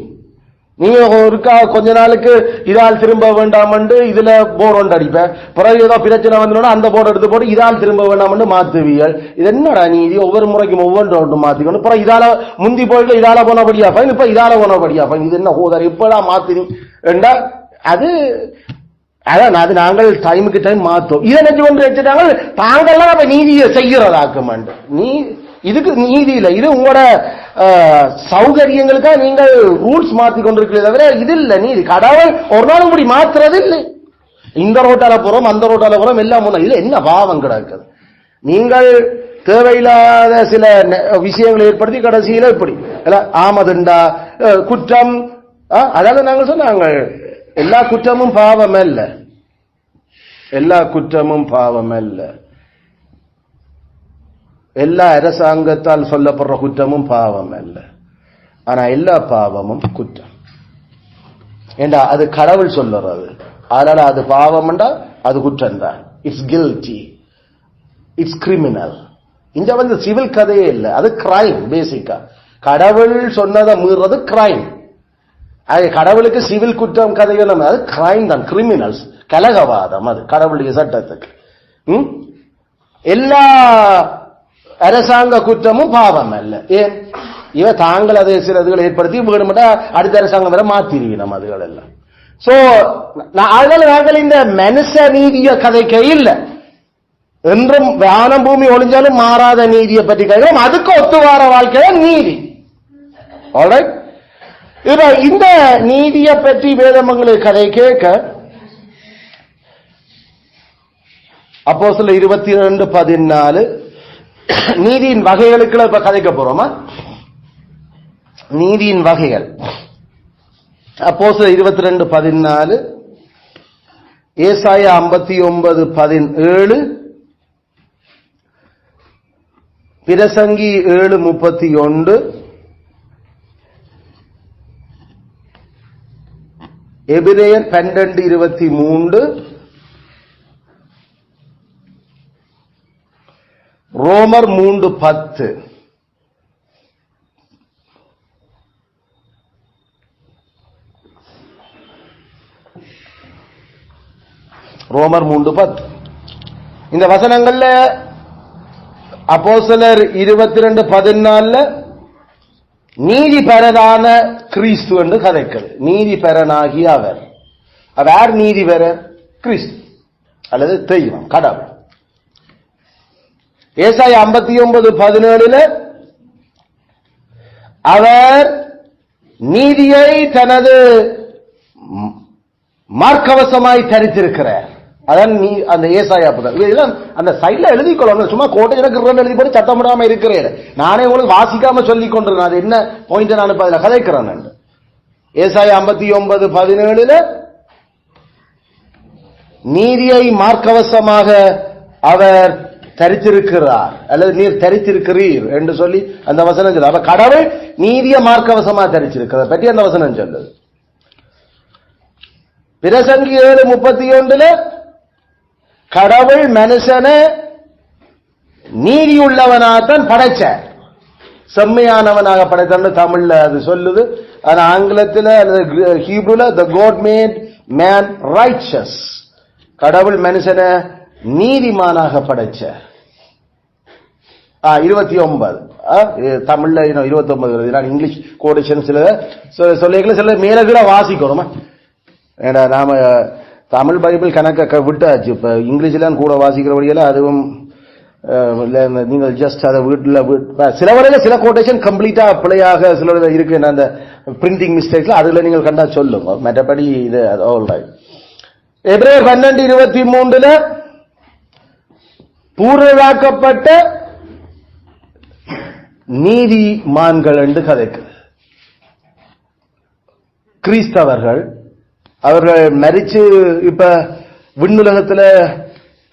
நீங்க ஒருக்கா கொஞ்ச நாளுக்கு இதால் திரும்ப வேண்டாம் இதுல போர் ஒன்று அடிப்ப, பிறகு ஏதோ பிரச்சனை வந்தோம்னா அந்த போர்டு எடுத்து போட்டு இதால் திரும்ப வேண்டாம் மாத்துவியல். இது என்னடா நீதி? ஒவ்வொரு முறைக்கும் ஒவ்வொன்று மாத்திக்கணும். பிறகு இதால முந்தி போயிட்டு இதால போனபடியா பையன், இப்ப இதால போனபடியா பையன், இது என்ன ஹோதார் இப்பதான் மாத்தினி என்றா அது அதான் அது நாங்கள் டைமுக்கு டைம் மாத்தோம். இதை நினைச்சு கொண்டு வச்சுட்டாங்க தாங்கள்லாம் அப்ப நீதியை செய்கிறதாக்கும். நீ இதுக்கு நீதி இல்லை, இது உங்களோட சௌகரியங்களுக்காக நீங்கள் ரூல்ஸ் மாத்தி கொண்டிருக்கிறத தவிர இது இல்ல நீதி. கடவுள் ஒரு நாளும் இப்படி மாத்துறது இல்லை. இந்த ரோட்டால போறோம் அந்த ரோட்டால போறோம் எல்லாம் போனோம். இதுல என்ன பாவம் கிடக்குது? நீங்கள் தேவையில்லாத சில விஷயங்களை ஏற்படுத்தி கடைசியில இப்படி ஆமதுண்டா குற்றம். அதாவது நாங்கள் சொன்னாங்க எல்லா குற்றமும் பாவம் அல்ல, எல்லா குற்றமும் பாவம் அல்ல, எல்லா அரசாங்கத்தால் சொல்லப்படுற குற்றமும் பாவம் அல்ல. ஆனா எல்லா பாவமும் குற்றம் ஏண்டா அது கடவுள் சொல்லுறது. அதனால அது பாவம்டா அது குற்றம் தான். It's guilty, it's criminal. இந்த சிவில் கதையே இல்லை, அது கிரைம். பேசிக்கா கடவுள் சொன்னதை மீறது கிரைம். அது கடவுளுக்கு சிவில் குற்றம் கதைகள் அது கிரைம் தான், கிரிமினல்ஸ், கலகவாதம். அது கடவுளுடைய சட்டத்துக்கு எல்லா அரசாங்க குற்றமும் பாவம் அல்ல. ஏன் இவ தாங்கள் அதை சில இதுகளை ஏற்படுத்தி வேணும்னா அடுத்த அரசாங்கம் வரை மாத்திருக்கணும் அதுகள் எல்லாம். சோ அதனால நாங்கள் இந்த மனுஷ நீதிய கதைக்க இல்ல என்றும் வானம் பூமி ஒளிஞ்சாலும் மாறாத நீதியை பற்றி கேட்கிறோம். அதுக்கு ஒத்து வார வாழ்க்கைய நீதி. ஆல்ரைட். இப்ப இந்த நீதியை பற்றி வேதமங்களுக்கு கதை கேட்க அப்போஸ்தலர் 22:14 நீதியின் வகைகளுக்கு இப்ப கதைக்க போறோமா? நீதியின் வகைகள் அப்போஸ்தலர் 22:14, ஏசாயா 59:17, பிரசங்கி 7:31, எபிரேயர் 12:23, ரோமர் 3:10. ரோமர் 3:10 இந்த வசனங்கள்ல அப்போஸ்தலர் 22:14 நீதி பெறதான கிறிஸ்து என்று கதைக்கிறது. நீதி பெறனாகிய அவர். யார் நீதி பெற? கிறிஸ்து அல்லது தெய்வம், கடவுள். ஏசாயா 59:17 அவர் நீதியை தனது மார்க்கவசமாய் தரித்திருக்கிறார். அதான் அந்த ஏசாயா அந்த சைட்ல எழுதி கொள்ளணும். சும்மா கோட்டை எனக்கு எழுதி போட்டு சட்டமிடாம இருக்கிறேன். நானே உங்களுக்கு வாசிக்காம சொல்லிக் கொண்டிருந்தேன். அது என்ன பாயிண்ட் நான் இப்ப அதுல கதைக்கிறேன். ஏசாயா 59:17 நீதியை மார்க்கவசமாக அவர் தரித்திருக்கிறார் அல்லது நீர் தரித்திருக்கிறீர் என்று சொல்லி அந்த வசனம் சொல்லுது. அப்ப கடவுள் நீதிய மார்க்கவசமா தரிச்சிருக்கிறார் பற்றி அந்த வசனம் சொல்லுது. பிரசங்கி 7:31 கடவுள் மனுஷனை நீதி உள்ளவனாத்தான் படைச்சார். செம்மையானவனாக படைத்தான் தமிழ்ல அது சொல்லுது. ஆனா ஆங்கிலத்தில் ஹீப்ருல the God made man righteous, கடவுள் மனுஷனை நீதிமானாக படைச்ச. 29 தமிழ்ல 29 நான் இங்கிலீஷ் கோடேஷன் சில சொல்லிக்கல சில மேலகீழ வாசிக்கணுமா. ஏன்னா நாம தமிழ் பைபிள் கணக்க விட்டாச்சு. இப்ப இங்கிலீஷ்ல கூட வாசிக்கிறபடியெல்லாம் அதுவும் நீங்கள் ஜஸ்ட் அதை வீட்டில் சில வரையில சில கோட்டேஷன் கம்ப்ளீட்டா பிழையாக சில இருக்கு. அந்த பிரிண்டிங் மிஸ்டேக்ல அதுல நீங்கள் கண்டா சொல்லுங்க. மற்றபடி இது ஆல் ரைட். எபிரேயர் 12:23 பூரணாக்கப்பட்ட நீதிமான்கள் என்று கதைக்கு கிறிஸ்தவர்கள் அவர்கள் மரிச்சு இப்ப விண்ணுலகத்துல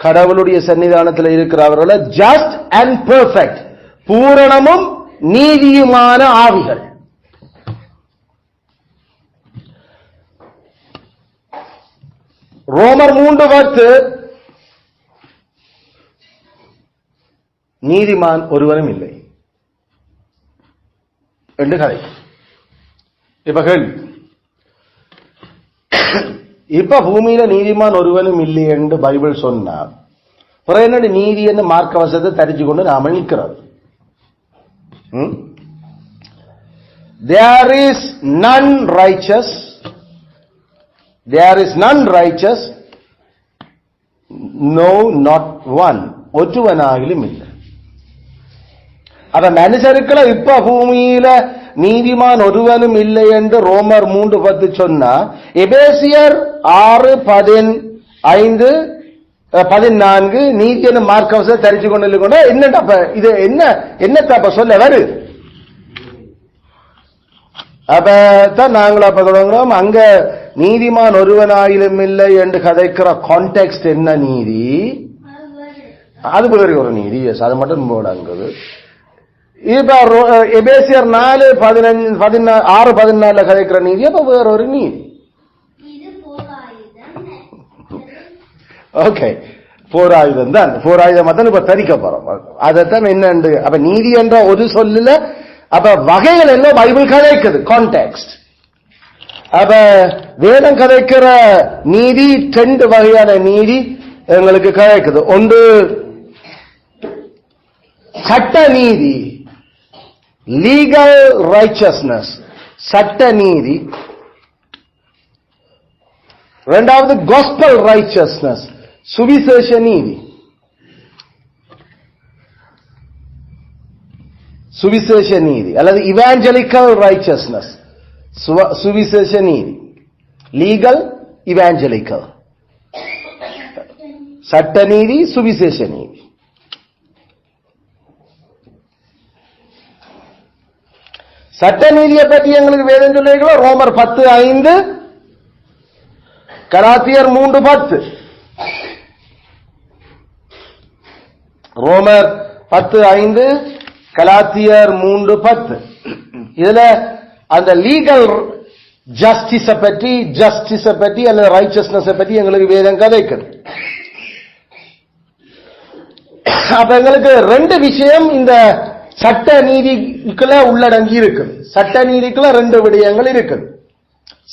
கடவுளுடைய சன்னிதானத்தில் இருக்கிறவர்கள ஜஸ்ட் அண்ட் பெர்ஃபெக்ட், பூரணமும் நீதியுமான ஆவிகள். ரோமர் 3:10 நீதிமான் ஒருவரும் இல்லை என்று கதை. இப்ப கேள்வி, இப்ப பூமியில நீதிமான் ஒருவனும் இல்லை என்று பைபிள் சொன்னார். என்னடி நீதி என்று மார்க்க வசத்தை தரிச்சு கொண்டு நாம நிற்கிறோம். There is none righteous, there is none righteous, no not one, ஒருவனாகிலும் இல்லை. அத மனுஷருக்குள்ள இப்ப பூமியில நீதிமான் ஒருவனும் இல்லை என்று ரோமர் 3:10 சொன்னா, எபேசியர் 6:15-14 நீதி என்ன மார்க்கவச தரிச்சு கொண்டு என்னப்ப இது என்னத்தப்ப சொல்ல வரு. அப்பதான் நாங்கள் அப்ப தொடங்குறோம். அங்க நீதிமான் ஒருவனாயிலும் இல்லை என்று கதைக்கிற கான்டெக்ஸ்ட் என்ன நீதி, அது வேறு ஒரு நீதி. அது மட்டும் போடாங்குது. இப்ப எபேசியர் 4:6-14 கதைக்கிற நீதி அப்ப வேற ஒரு நீதி. ஓகே, போராயுதம் தான். போராயுதம் தான் இப்ப தரிக்க போறோம். அதைத்தான் என்ன. அப்ப நீதி என்ற ஒரு சொல்லுல அப்ப வகைகள் என்ன பைபிள் கதைக்குது, கான்டெக்ஸ்ட். அப்ப வேதம் கதைக்கிற நீதி 2 வகையான நீதி எங்களுக்கு கதைக்குது. ஒன்று சட்ட நீதி, லீகல் ரைச்சஸ்னஸ், சட்ட நீதி. இரண்டாவது காஸ்பல் ரைச்சஸ்னஸ், சுவிசேஷ நீதி. சுவிசேஷ நீதி அல்லது இவாஞ்சலிக்கல் ரைச்சஸ்னஸ், சுவிசேஷ நீதி. Legal, evangelical. சட்ட நீதி, சுவிசேஷ நீதி. சட்ட நீதியை பற்றி எங்களுக்கு வேதம் சொல்லியிருக்கிறோம். ரோமர் 10:5, கலாத்தியர் 3:10. ரோமர் 10:5, கலாத்தியர் 3:10. இதுல அந்த லீகல் ஜஸ்டிஸ பற்றி அல்லது ரைச்சஸ்னஸ் பற்றி எங்களுக்கு வேதம் கதைக்குது. அப்ப எங்களுக்கு 2 விஷயம் இந்த சட்ட நீதிக்குள்ள உள்ளடங்கி இருக்குது. சட்ட நீதிக்குள்ள 2 விடயங்கள் இருக்குது.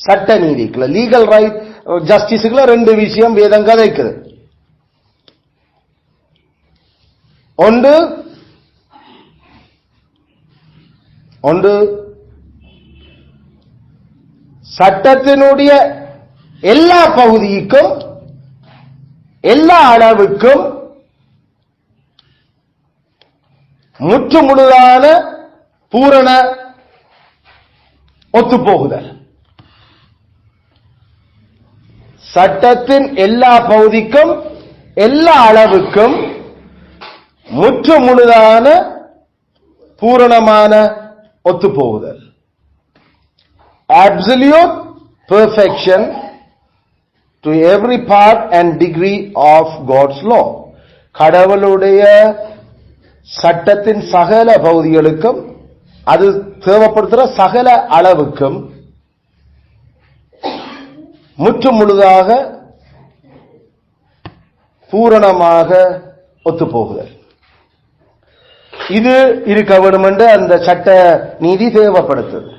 சட்ட நீதிக்குள்ள லீகல் ரைட் ஜஸ்டிஸுக்குள்ள 2 விஷயம் வேதம் கதைக்குது. ஒன்று சட்டத்தினுடைய எல்லா பகுதிக்கும் எல்லா அளவுக்கும் முற்றுமுழுதான பூரண ஒத்துப்போகுதல். சட்டத்தின் எல்லா பகுதிக்கும் எல்லா அளவுக்கும் முற்றுமுழுதான பூரணமான ஒத்துப்போகுதல். Absolute perfection to every part and degree of God's law. கடவுளுடைய சட்டத்தின் சகல பகுதிகளுக்கும் அது தேவைப்படுத்துற சகல அளவுக்கும் முற்றுமுழுதாக பூரணமாக ஒத்துப்போகுதல். இது இருக்க வேண்டும் என்று அந்த சட்ட நீதி தேவைப்படுத்துது.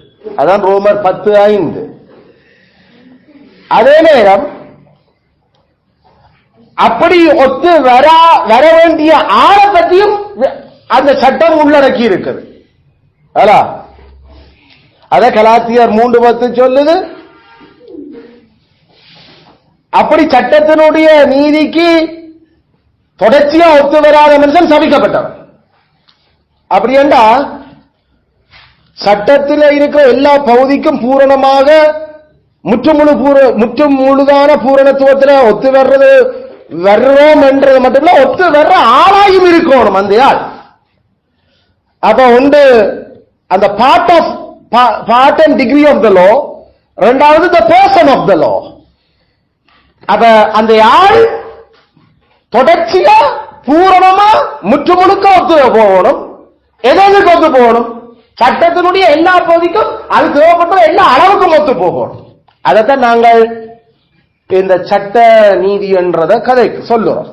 அதான் ரோமர் 10:5. அதே நேரம் அப்படி ஒத்து வர வேண்டிய ஆளை பற்றியும் அந்த சட்டம் உள்ளடக்கி இருக்குது. அத கலாத்தியர் 3:10 சொல்லுது. அப்படி சட்டத்தினுடைய நீதிக்கு தொடர்ச்சியா ஒத்து வராத மனுஷன் சபிக்கப்பட்டவன். அப்படி என்றால் சட்டத்தில் இருக்கிற எல்லா பகுதிக்கும் பூரணமாக முற்றும் முழுதான பூரணத்துவத்தில் ஒத்து வர்றோம் என்றது மட்டும் ஒத்து வர்ற ஆளாயும் இருக்கணும் அந்த ஆள். அப்ப உண்டு அந்த part and degree of the law, இரண்டாவது the person of the law. அப்ப அந்த ஆள் தொடர்ச்சியா பூரணமா முற்றுமுழுக்க ஒத்து போகணும். எதற்கு ஒத்து போகணும்? சட்டத்தினுடைய எல்லா பகுதிக்கும் அது தேவைப்பட்ட எல்லா அளவுக்கும் ஒத்து போகணும். அதைத்தான் நாங்கள் இந்த சட்ட நீதி என்றத கதை சொல்லுறோம்.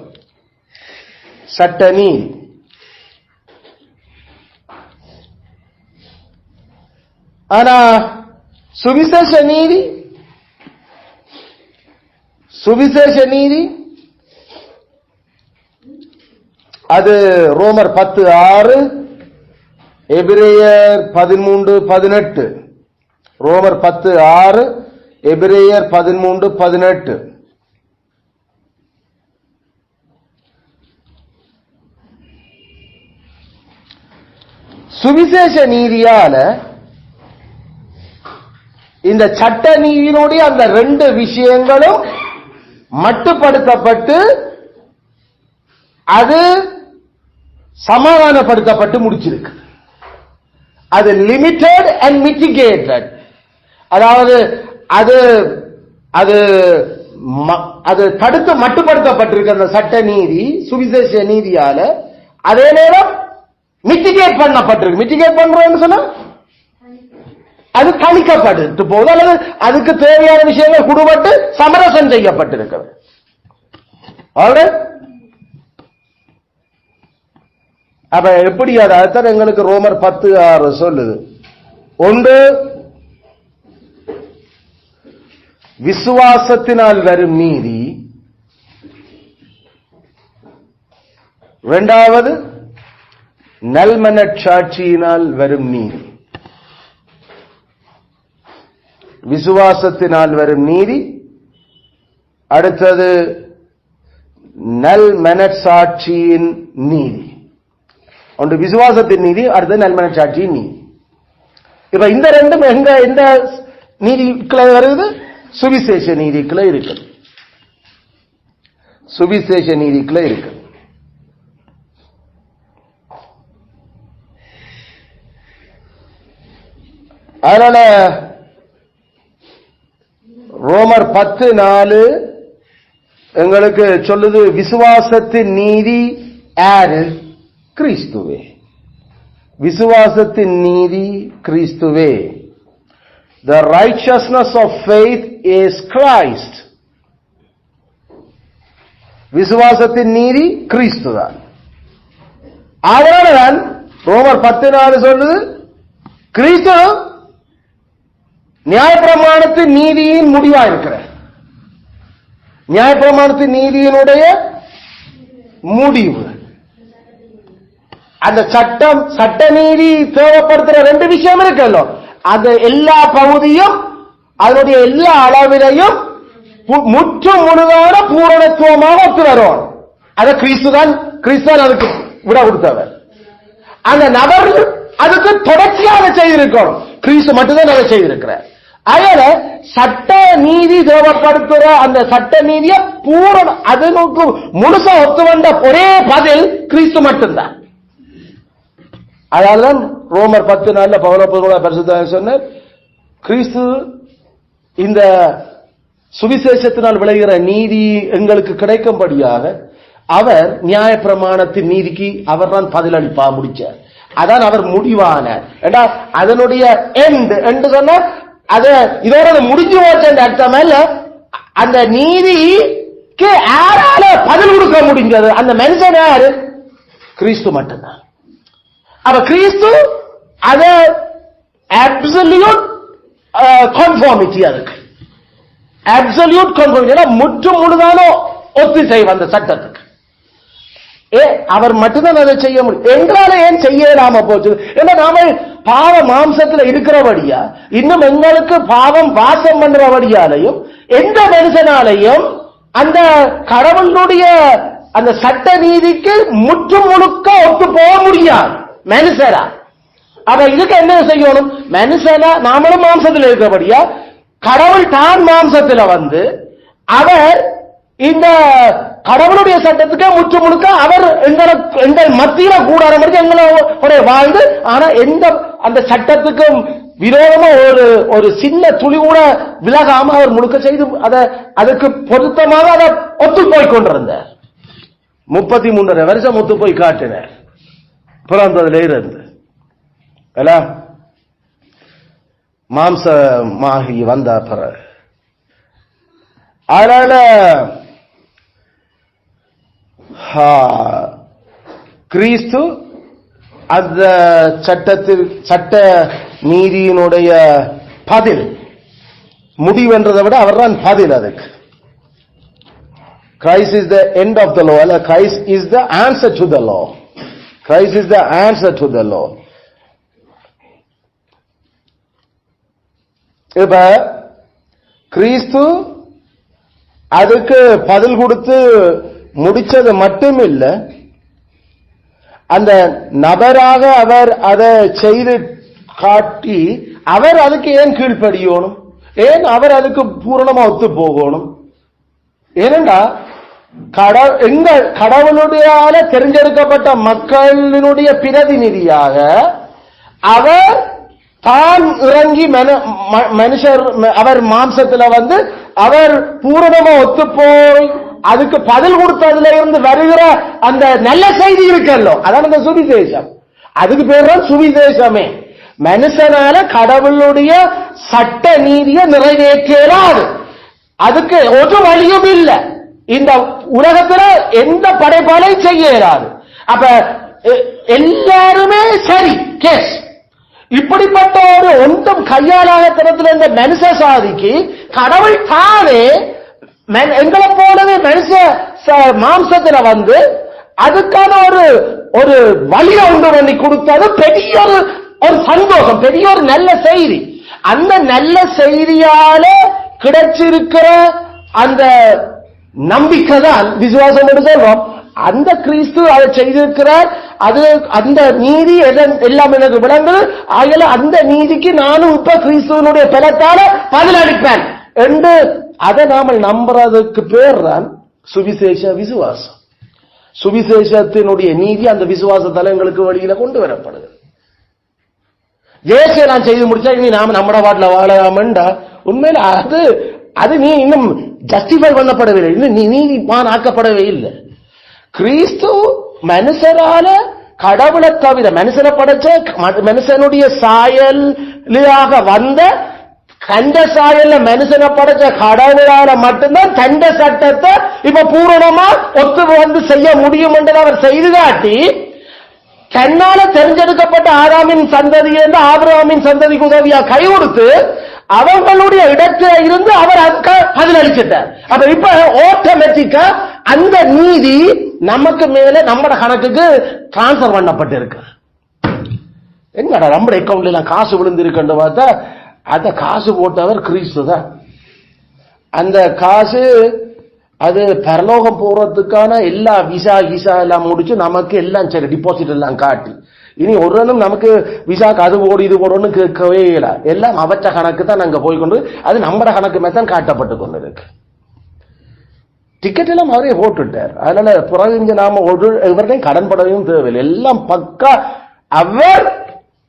சட்ட நீதி. ஆனா சுவிசேஷ நீதி அது ரோமர் 10:6, எபிரேயர் 13:18. ரோமர் 10:6, எபிரேயர் 13:18. சுவிசேஷ நீதியால இந்த சட்ட நீதியினுடைய அந்த ரெண்டு விஷயங்களும் மட்டுப்படுத்தப்பட்டு அது சமாதானப்படுத்தப்பட்டு முடிச்சிருக்கு. அது லிமிட்டட் அண்ட் மிட்டிகேட்டட். அதாவது அது அது அது தடுத்து மட்டுப்படுத்தப்பட்டிருக்கு அந்த சட்ட நீதி சுவிசேஷ நீதியால. அதே நேரம் மிட்டிகேட் பண்ணப்பட்டிருக்கு. மிட்டிகேட் பண்றோம்னு சொன்னா அது தணிக்கப்பட்டு போகுது, அல்லது அதுக்கு தேவையான விஷயங்கள் குடுபட்டு சமரசம் செய்யப்பட்டிருக்கிறது. அப்ப எப்படி அதான் எங்களுக்கு ரோமர் 10:6 சொல்லுது. ஒன்று, விசுவாசத்தினால் வரும் நீதி. இரண்டாவது, நல்மனச்சாட்சியினால் வரும் நீதி. விசுவாசத்தினால் வரும் நீதி, அடுத்தது நல்மனச்சாட்சியின் நீதி. ஒன்று விசுவாசத்தின் நீதி, அடுத்தது நல்மனச்சாட்சியின் நீதி. இப்ப இந்த ரெண்டும் எந்த நீதிக்குள்ள வருது? சுவிசேஷ நீதிக்குள்ள இருக்குது. சுவிசேஷ நீதிக்குள்ள இருக்கு. அதனால ரோமர் 10:4 எங்களுக்கு சொல்லுது, விசுவாசத்தின் நீதி யாரு? கிறிஸ்துவே. விசுவாசத்தின் நீதி கிறிஸ்துவே. The righteousness of faith is Christ. விசுவாசத்தின் நீதி கிறிஸ்துதான். அதனால்தான் ரோமர் 10:4 சொல்லுது, கிறிஸ்து நியாயப்பிரமாணத்தின் நீதியின் முடிவா இருக்கிறார். நியாயப்பிரமாணத்தின் நீதியினுடைய முடிவு. அந்த சட்ட நீதி தேவைப்படுத்துற ரெண்டு விஷயம் இருக்கല്ലോ, அந்த எல்லா பகுதியும் அதனுடைய எல்லா அளவிலையும் முற்றும் முழுதான பூரணத்துவமாக ஒத்து வரும். அதை கிறிஸ்துதான் அதுக்கு விட கொடுத்தவர். அந்த நபர் அதுக்கு தொடர்ச்சியாக செய்திருக்கணும். கிறிஸ்து மட்டும்தான் அதை செய்திருக்கிறார். அதனால சட்ட நீதி தேவைப்படுத்துற அந்த சட்ட நீதியை பூரண அதனுக்கு முழுசா ஒத்து வந்த ஒரே பதில் கிறிஸ்து மட்டும்தான். அதனால்தான் ரோமர் 10:4 பவுலப்போஸ்தலன் பரிசுத்தர் சொன்னார், கிறிஸ்து இந்த சுவிசேஷத்தினால் விளைகிற நீதி எங்களுக்கு கிடைக்கும்படியாக அவர் நியாயப்பிரமாணத்தின் நீதிக்கு அவர் தான் பதிலளிப்பா முடிச்சார். அதான் அவர் முடிவான. அதனுடைய எண்ட் சொன்ன அத இதோட முடிஞ்சு போச்சு அர்த்தம் இல்ல. அந்த நீதிக்கு யாரால பதில் கொடுக்க முடிஞ்சது? அந்த மனுஷன் யாரு? கிறிஸ்து மட்டும்தான். அப்ப கிறிஸ்து அத அப்சல்யூட் கன்ஃபார்மிட்டி, அதுக்கு அப்சல்யூட் கன்ஃபார்மிட்டி, முற்று முழுதான ஒத்திசைவு அந்த சட்டத்துக்கு. அவர் மட்டும்தான் அதை செய்ய முடியும். எங்களால ஏன் செய்யலாம போச்சு? ஏன்னா நாம பாவ மாம்சத்துல இருக்கிறபடியா, இன்னும் எங்களுக்கு பாவம் வாசம் பண்றபடியாலையும் எந்த மனுஷனாலையும் அந்த கடவுளுடைய அந்த சட்ட நீதிக்கு முற்று முழுக்க ஒத்து போக முடியாது மனுஷரா. அப்ப இதுக்கு என்ன செய்யணும்? மனுஷனா நாமளும் மாம்சத்தில் இருக்கிறபடியா, கடவுள் தான் மாம்சத்துல வந்து அவர் இந்த கடவுளுடைய சட்டத்துக்கு முற்று முழுக்க அவர் எங்கள் மத்தியில கூடாரம் எங்களோட வாழ்ந்து, ஆனா எந்த அந்த சட்டத்துக்கும் விரோதமா ஒரு சின்ன துளி கூட விலகாம அவர் முழுக்க செய்து அதுக்கு பொருத்தமாக அதை ஒத்து போய் கொண்டிருந்தார். 33 வருஷம் ஒத்து போய் காட்டினார் பிறந்ததுல இருந்து. மாம்சமாகி வந்த பிறகு அதனால கிறிஸ்து அந்த சட்ட நீதியினுடைய பதில், முடிவென்றதை விட அவர் தான் பதில் அதுக்கு. Christ is the end of the law. Christ is the answer to the law. Christ is the answer to the law. இப்ப கிறிஸ்து அதுக்கு பதில் கொடுத்து முடிச்சது மட்டும் இல்ல, அந்த நபராக அவர் அதை செய்து காட்டி அவர் அதுக்கு ஏன் கீழ்ப்படியணும், ஏன் அவர் அதுக்கு பூரணமா ஒத்து போகணும்? ஏனென்றா கடவுளுடைய தெரிஞ்செடுக்கப்பட்ட மக்களினுடைய பிரதிநிதியாக அவர் தான் இறங்கி மனுஷர் அவர் மாம்சத்துல வந்து அவர் பூரணமா ஒத்து போய் அதுக்கு பதில் கொடுத்ததுல இருந்து வருகிற அந்த நல்ல செய்தி இருக்கல்லோ, அதான் அந்த சுவிசேஷம். அதுக்கு பேர் தான் சுவிசேஷமே. மனுஷனால கடவுளுடைய சட்ட நீதியை நிறைவேற்றாது, அதுக்கு ஒரு வழியும் இல்லை. இந்த உலகத்துல எந்த படைப்பாலையும் செய்ய இயலாது. அப்ப எல்லாருமே சரி கேஸ். இப்படிப்பட்ட ஒரு ஒன்றும் கையாளாகத்தனத்தில் இந்த மனுஷ சாதிக்கு கடவுள் தானே எங்களை போலவே மனுஷ மாம்சத்துல வந்து அதுக்கான ஒரு வழியை உண்டு பண்ணி கொடுத்தது பெரிய ஒரு சந்தோஷம், பெரிய ஒரு நல்ல செய்தி. அந்த நல்ல செய்தியால கிடைச்சிருக்கிற அந்த நம்பிக்கை தான் விசுவாசம் என்று சொல்றோம். அந்த கிறிஸ்து அதை செய்திருக்கிறார். அது அந்த நீதி எல்லாம் எனக்கு விளங்குது. ஆகல அந்த நீதிக்கு நானும் இப்ப கிறிஸ்துவனுடைய பலத்தால பதிலளிப்பேன் என்று அதை நாம நம்புறதுக்கு பேர் தான் சுவிசேஷ விசுவாசம். சுவிசேஷத்தினுடைய நீதி அந்த விசுவாசத்தால எங்களுக்கு வழியில கொண்டு வரப்படுது. ஏசை நான் செய்து முடிச்சா இனி நாம நம்மட வாட்டில வாழலாமண்டா உண்மையில அது நீ இன்னும் ஜஸ்டிஃபை பண்ணப்படவில்லை, இன்னும் நீதிமான் ஆக்கப்படவே இல்லை. கிறிஸ்து மனுஷரால கடவுளை தவிர மனுஷனை படைச்ச மனுஷனுடைய சாயலாக வந்த கண்ட சாயல்ல மனுஷனை படைச்ச கடவுளால மட்டும்தான் தண்ட சட்டத்தை இப்ப பூரணமா ஒத்து வந்து செய்ய முடியும் என்று அவர் செய்து காட்டி, தன்னால தெரிஞ்செடுக்கப்பட்ட ஆதாமின் சந்ததி என்று ஆபிரகாமின் சந்ததிக்கு உதவியா கை கொடுத்து அவங்களுடைய இடத்துல இருந்து அவர் பதிலளிச்சிட்டார். அப்ப இப்ப ஆட்டோமேட்டிக்கா அந்த நீதி நமக்கு மேல நம்ம கணக்குக்கு டிரான்ஸ்பர் பண்ணப்பட்டிருக்கு. எங்கடா நம்ம அக்கௌண்ட்ல எல்லாம் காசு விழுந்திருக்கு பார்த்தா அந்த காசு போட்டவர் கிறிஸ்து தான். அந்த காசு அது பரலோகம் போறதுக்கான எல்லா விசா எல்லாம் முடிச்சு நமக்கு எல்லாம் சரி டிபாசிட் எல்லாம் காட்டி, இனி ஒரு நமக்கு விசாக்கு அது போடு இது போடுன்னு கேட்கவே இல்லை. எல்லாம் அவற்ற கணக்கு தான் நாங்க போய்கொண்டு அது நம்ம கணக்கு மேத்தான் காட்டப்பட்டு கொண்டு இருக்கு. டிக்கெட் எல்லாம் அவரே போட்டுட்டார். அதனால புறஞ்ச நாம இவர்களையும் கடன் படவும் தேவையில்லை. எல்லாம் பக்கா அவர்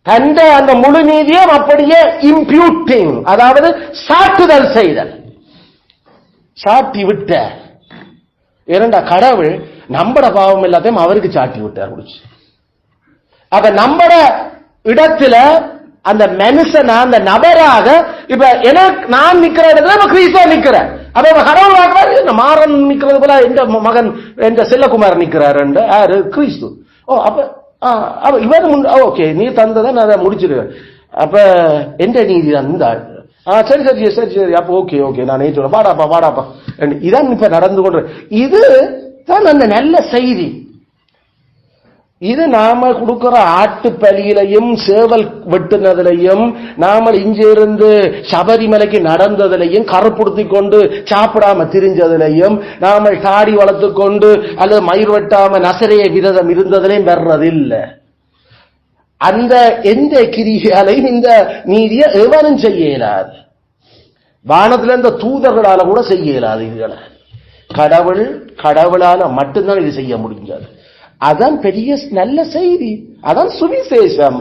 தந்த அந்த முழு நீதியும் அப்படியே இம்பியூட்டிங், அதாவது சாட்டுதல் செய்தல், சாட்டி விட்ட. ஏனண்டா கடவுள் நம்மட பாவம் எல்லாத்தையும் அவருக்கு சாட்டி விட்டார் முடிச்சு. அப்ப நம்மட இடத்துல அந்த மனுஷன் அந்த நபராக இப்ப எனக்கு நான் நிக்கிற இடத்துல கிறிஸ்துவ நிக்கிறேன். அப்ப கடவுள் பார்க்கிறாரு மாறன் நிக்கிறது போல எந்த மகன் எந்த செல்லகுமார் நிக்கிறாரு யாரு கிறிஸ்து. அப்ப இவர் ஓகே நீ தந்ததை நான் அதை முடிச்சிருக்கேன். அப்ப எந்த நீதி தான் இந்த சரி சரி சரி சரி அப்ப ஓகே ஓகே நான் ஏற்று வாடாப்பா இதான் இப்ப நடந்து கொண்டு இது தான் அந்த நல்ல செய்தி. இது நாம கொடுக்கிற ஆட்டு பலியிலையும் சேவல் வெட்டுனதிலையும் நாம இங்கிருந்து சபரிமலைக்கு நடந்ததிலையும் கருப்புடுத்தி கொண்டு சாப்பிடாம திரிஞ்சதிலையும் நாம தாடி வளர்த்து கொண்டு அல்லது மயிர் வெட்டாம நசரைய விரதம் இருந்ததிலையும் வர்றதில்லை. அந்த எந்த கிரியாலையும் இந்த நீதியை எவனும் செய்ய இயலாது. வானத்துல இந்த தூதர்களால கூட செய்ய இயலாது. இதுகளை கடவுளால மட்டும்தான் இது செய்ய முடிஞ்சது. அதான் பெரிய நல்ல செய்தி, அதான் சுவிசேஷம்.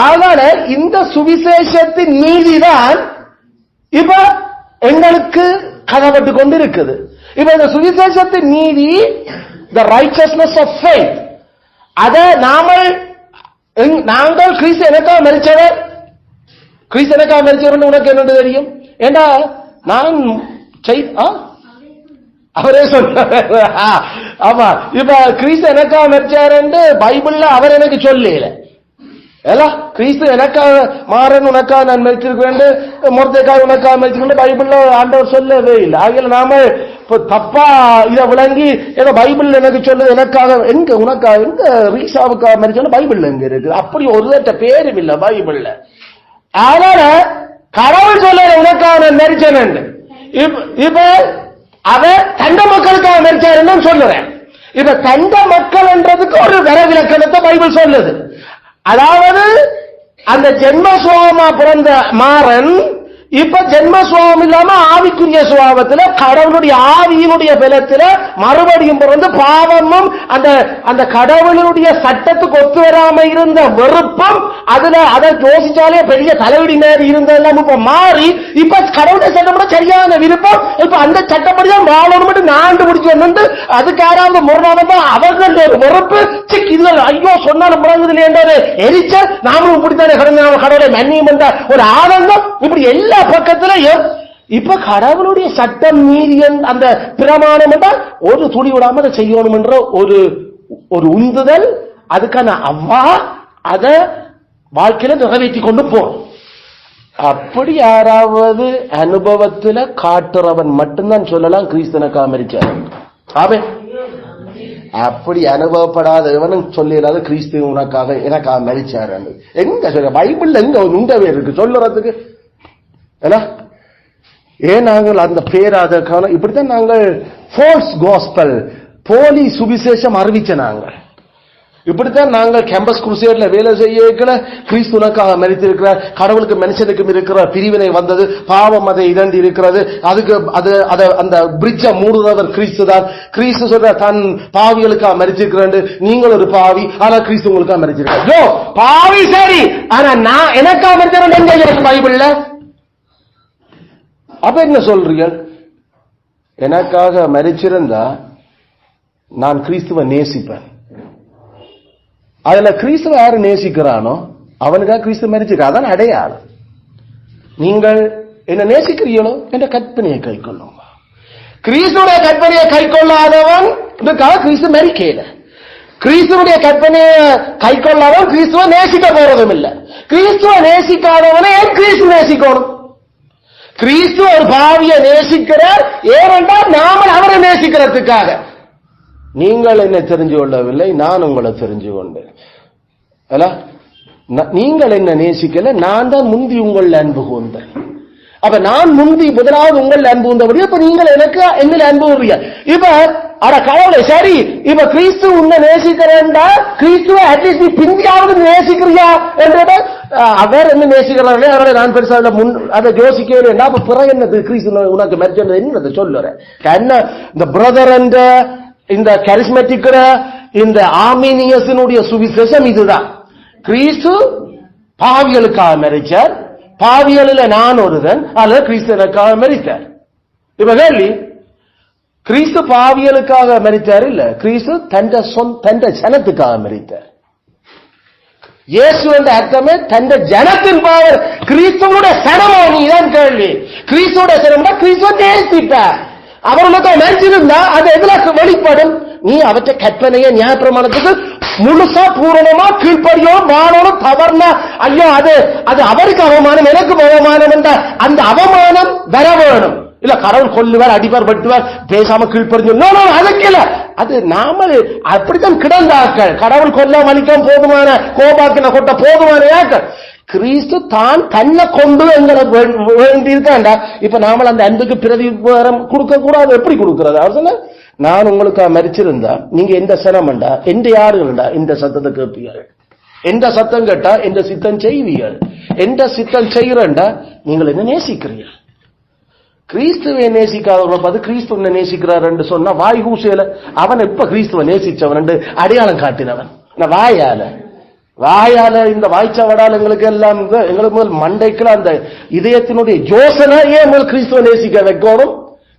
ஆகல இந்த சுவிசேஷத்தின் நீதிதான் இப்ப எங்களுக்கு கதவட்டு கொண்டு இருக்குது. இப்ப இந்த சுவிசேஷத்தின் நீதி the righteousness of faith, அத நாங்கள் கிறிஸ்து எனக்காக மரிச்சவர், கிறிஸ்து எனக்காக மரிச்சவர் உனக்கு என்னன்னு தெரியும்? ஏண்டா நான் அவரே சொன்னார். ஆமா, இப்ப கிறிஸ்து எனக்காக மரிச்சாரு பைபிள்ல அவர் எனக்கு சொல்லல. கிறிஸ்து எனக்காக மாறன் உனக்காக நான் மரிச்சிருக்கேன், மொர்தெக்காய் உனக்காக மரிச்சிருக்கேன் பைபிள்ல ஆண்டவர் சொல்லவே இல்லை. ஆகிய நாம தப்பா இத விளங்கி ஏதோ பைபிள் எனக்கு சொல்லுது எனக்காக எங்க உனக்காக எங்க ரீசாவுக்காக மரிச்சாலும் பைபிள்ல எங்க இருக்கு? அப்படி ஒரு பேரும் இல்ல பைபிள்ல. அதனால கடவுள் சொல்ல உனக்காக நான் மரிச்சேன். இப்ப அவ தண்ட மக்களுக்காக மரிச்சாருன்னு சொல்லுறேன். இப்ப தண்ட மக்கள் என்றதுக்கு ஒரு வரவிலக்கணத்தை பைபிள் சொல்லுது. அதாவது அந்த ஜென்ம சுவாவமா பிறந்த மாறன் இப்ப ஜென்ம சுவாவம் இல்லாம ஆவிக்குரிய சுவாவத்துல கடவுளுடைய ஆவியினுடைய பலத்துல மறுபடியும் பிறந்து பாவமும் அந்த கடவுளுடைய சட்டத்துக்கு ஒத்து வராம இருந்த வெறுப்பும் அதுல அதை யோசிச்சாலே பெரிய தலைவடி நேரம் இருந்ததெல்லாம் இப்ப மாறி இப்ப கடவுளுடைய சட்டம் சரியான விருப்பம். இப்ப அந்த சட்டப்படிதான் வாழணும் மட்டும் நாண்டு முடிச்சு வந்து அதுக்கு யாராவது முரணானதா அவர்கள் ஒரு வெறுப்பு இது ஐயோ சொன்னாலும் முழங்குது என்றது எரிச்சல் நாமளும் இப்படித்தானே கடந்த கடவுளை மன்னியும் என்ற ஒரு ஆனந்தம் இப்படி எல்லா பக்கத்திலையும் இப்ப கடவுளுடைய சட்டம் மீறியன் அந்த பிரமாணம் என்றால் ஒரு துளி விடாம அதை செய்யணும் என்ற ஒரு உந்துதல், அதுக்கான அவ்வா அத வாழ்க்கையில நிறைவேற்றி கொண்டு போறோம். அப்படி யாராவது அனுபவத்துல காட்டுறவன் மட்டும்தான் சொல்லலாம் கிறிஸ்தனுக்காக மரிச்சார். அப்படி அனுபவப்படாதவனும் சொல்லலாத கிறிஸ்து உனக்காக எனக்காக மரிச்சார் எங்க சொல்ல பைபிள்ல எங்க உண்டவே இருக்கு சொல்லுறதுக்கு? ஏன் நாங்கள் அந்த பேராதக்கான இப்படித்தான் நாங்கள் ஃபால்ஸ் காஸ்பல் போலி சுவிசேஷம் அறிவிச்ச நாங்கள் இப்படித்தான் நாங்கள் கேம்பஸ் குருசேட்ல வேலை செய்யல கிறிஸ்து உனக்காக மரித்திருக்கிறார், கடவுளுக்கு மனுஷனுக்கும் இருக்கிற பிரிவினை வந்தது, பாவம் அதை இதண்டி இருக்கிறது, அதுக்கு அந்த பிரிட்ஜ மூடுறவர் கிறிஸ்து தான். கிறிஸ்து சொல்ற தன் பாவிகளுக்காக மரிச்சிருக்கிறேன், நீங்கள் ஒரு பாவி ஆனா கிறிஸ்து உங்களுக்காக மரிச்சிருக்காரு. பாவி சரி, ஆனா நான் எனக்காக மரிச்சிருக்கேன் பைபிள்ல. அப்ப என்ன சொல்றீங்க? எனக்காக மரிச்சிருந்தா நான் கிறிஸ்துவை நேசிப்பேன். அதுல கிறிஸ்துவ யாரு நேசிக்கிறானோ அவனுக்காக கிறிஸ்துவ மரிச்சிருக்க, அதான் அடையாளம். நீங்கள் என்ன நேசிக்கிறீங்களோ என்ற கற்பனையை கை கொள்ளுங்க. கிறிஸ்துடைய கற்பனையை கை கொள்ளாதவன் கிறிஸ்து மரிக்கல. கிறிஸ்துவனுடைய கற்பனையை கை கொள்ளாதவன் கிறிஸ்துவ நேசிக்க போறதும் இல்லை. கிறிஸ்துவ நேசிக்காதவனை ஏன் கிறிஸ்து நேசிக்கணும்? கிறிஸ்து ஒரு பாவியை நேசிக்கிறார் ஏனென்றால் நாமல் அவரை நேசிக்கிறதுக்காக. நீங்கள் என்ன தெரிஞ்சு கொள்ளவில்லை, நான் உங்களை தெரிஞ்சு கொண்டேன். நீங்கள் என்ன நேசிக்கல, நான் தான் முந்தி உங்கள் அன்பு கூர்ந்தேன். அப்ப நான் முந்தி முதலாவது உங்கள் அன்பு கூர்ந்தபடி அப்ப நீங்கள் எனக்கு என்ன அன்பு கூறுவீங்க? இப்ப அட கடவுளை சரி, இப்ப கிறிஸ்து உன்னை நேசிக்கிறேன்டா கிறிஸ்துவ அட்லீஸ்ட் நீ பிந்தியாவது நேசிக்கிறியா என்றத அவர் என்ன நேசிக்கிறார்களே அவரை நான் பெருசா அதை யோசிக்கவே. அப்ப பிறகு என்னது கிறிஸ்து உனக்கு மரிச்சது என்னது சொல்லுறேன்? என்ன இந்த பிரதர் என்ற இந்த கரிஸ்மெட்டிக் இந்த ஆர்மீனியஸினுடைய சுவிசேஷம் இதுதான். கிறிஸ்து பாவிகளுக்காக மரிச்சார், பாவியலில் நான் ஒருதன் அல்லது கிறிஸ்து எனக்காக மரித்தார். இப்ப கேள்வி, கிறிஸ்து பாவியலுக்காக மரித்தார் இல்ல, கிறிஸ்து தந்த ஜனத்துக்காக மரித்தார். இயேசு என்ற அர்த்தமே தந்த ஜனத்தின் பாவர். கிறிஸ்துவோட சனமோ நீதான் கேள்வி. கிறிஸ்துவோட சனம்னா கிறிஸ்துவ நேசித்தார். அவர்களுக்கு மறிச்சிருந்தா அது எதுல வெளிப்படும்? நீ அவற்றை கற்பனைய நியாயப்பிரமாணத்துக்கு முழுசா பூரணமா கீழ்ப்படியோ வாழணும். தவறுனா ஐயோ அது அது அவருக்கு அவமானம், எனக்கு அவமானம் என்ற அந்த அவமானம் வர வேணும். இல்ல கடவுள் கொல்லுவார், அடிப்பார், வெட்டுவார், பேசாம கீழ்ப்படிஞ்சு அதுக்கு இல்ல. அது நாம அப்படித்தான் கிடந்தாக்கள். கடவுள் கொல்ல வலிக்கம் போதுமான கோபாக்கின கொட்ட போதுமான யாக்கள். கிறிஸ்து தான் தன்னை கொண்டு எங்களை வேண்டி இருக்காண்டா. இப்ப நாம அந்த அன்புக்கு பிரதிபரம் கொடுக்க கூடாது. எப்படி கொடுக்கிறது? அவர் சொன்ன, நான் உங்களுக்கு மரிச்சிருந்தா நீங்க எந்த சிரமண்டா எந்த யாருண்டா இந்த சத்தத்தை கேட்பீர்கள், எந்த சத்தம் கேட்டா எந்த சித்தம் செய்வீர்கள், எந்த சித்தம் செய்யறண்டா நீங்கள் என்ன நேசிக்கிறீர்கள். கிறிஸ்துவை நேசிக்காதவங்களை பார்த்து கிறிஸ்துவ நேசிக்கிறார் என்று சொன்னா வாய் கூசையில அவன் எப்ப கிறிஸ்துவ நேசிச்சவன் என்று அடையாளம் காட்டினவன். வாயால இந்த வாய்ச்சவடால் எங்களுக்கு எல்லாம் எங்களுக்கு முதல் மண்டைக்குள்ள அந்த இதயத்தினுடைய யோசனை ஏன் முதல் கிறிஸ்துவ நேசிக்க வைக்கணும்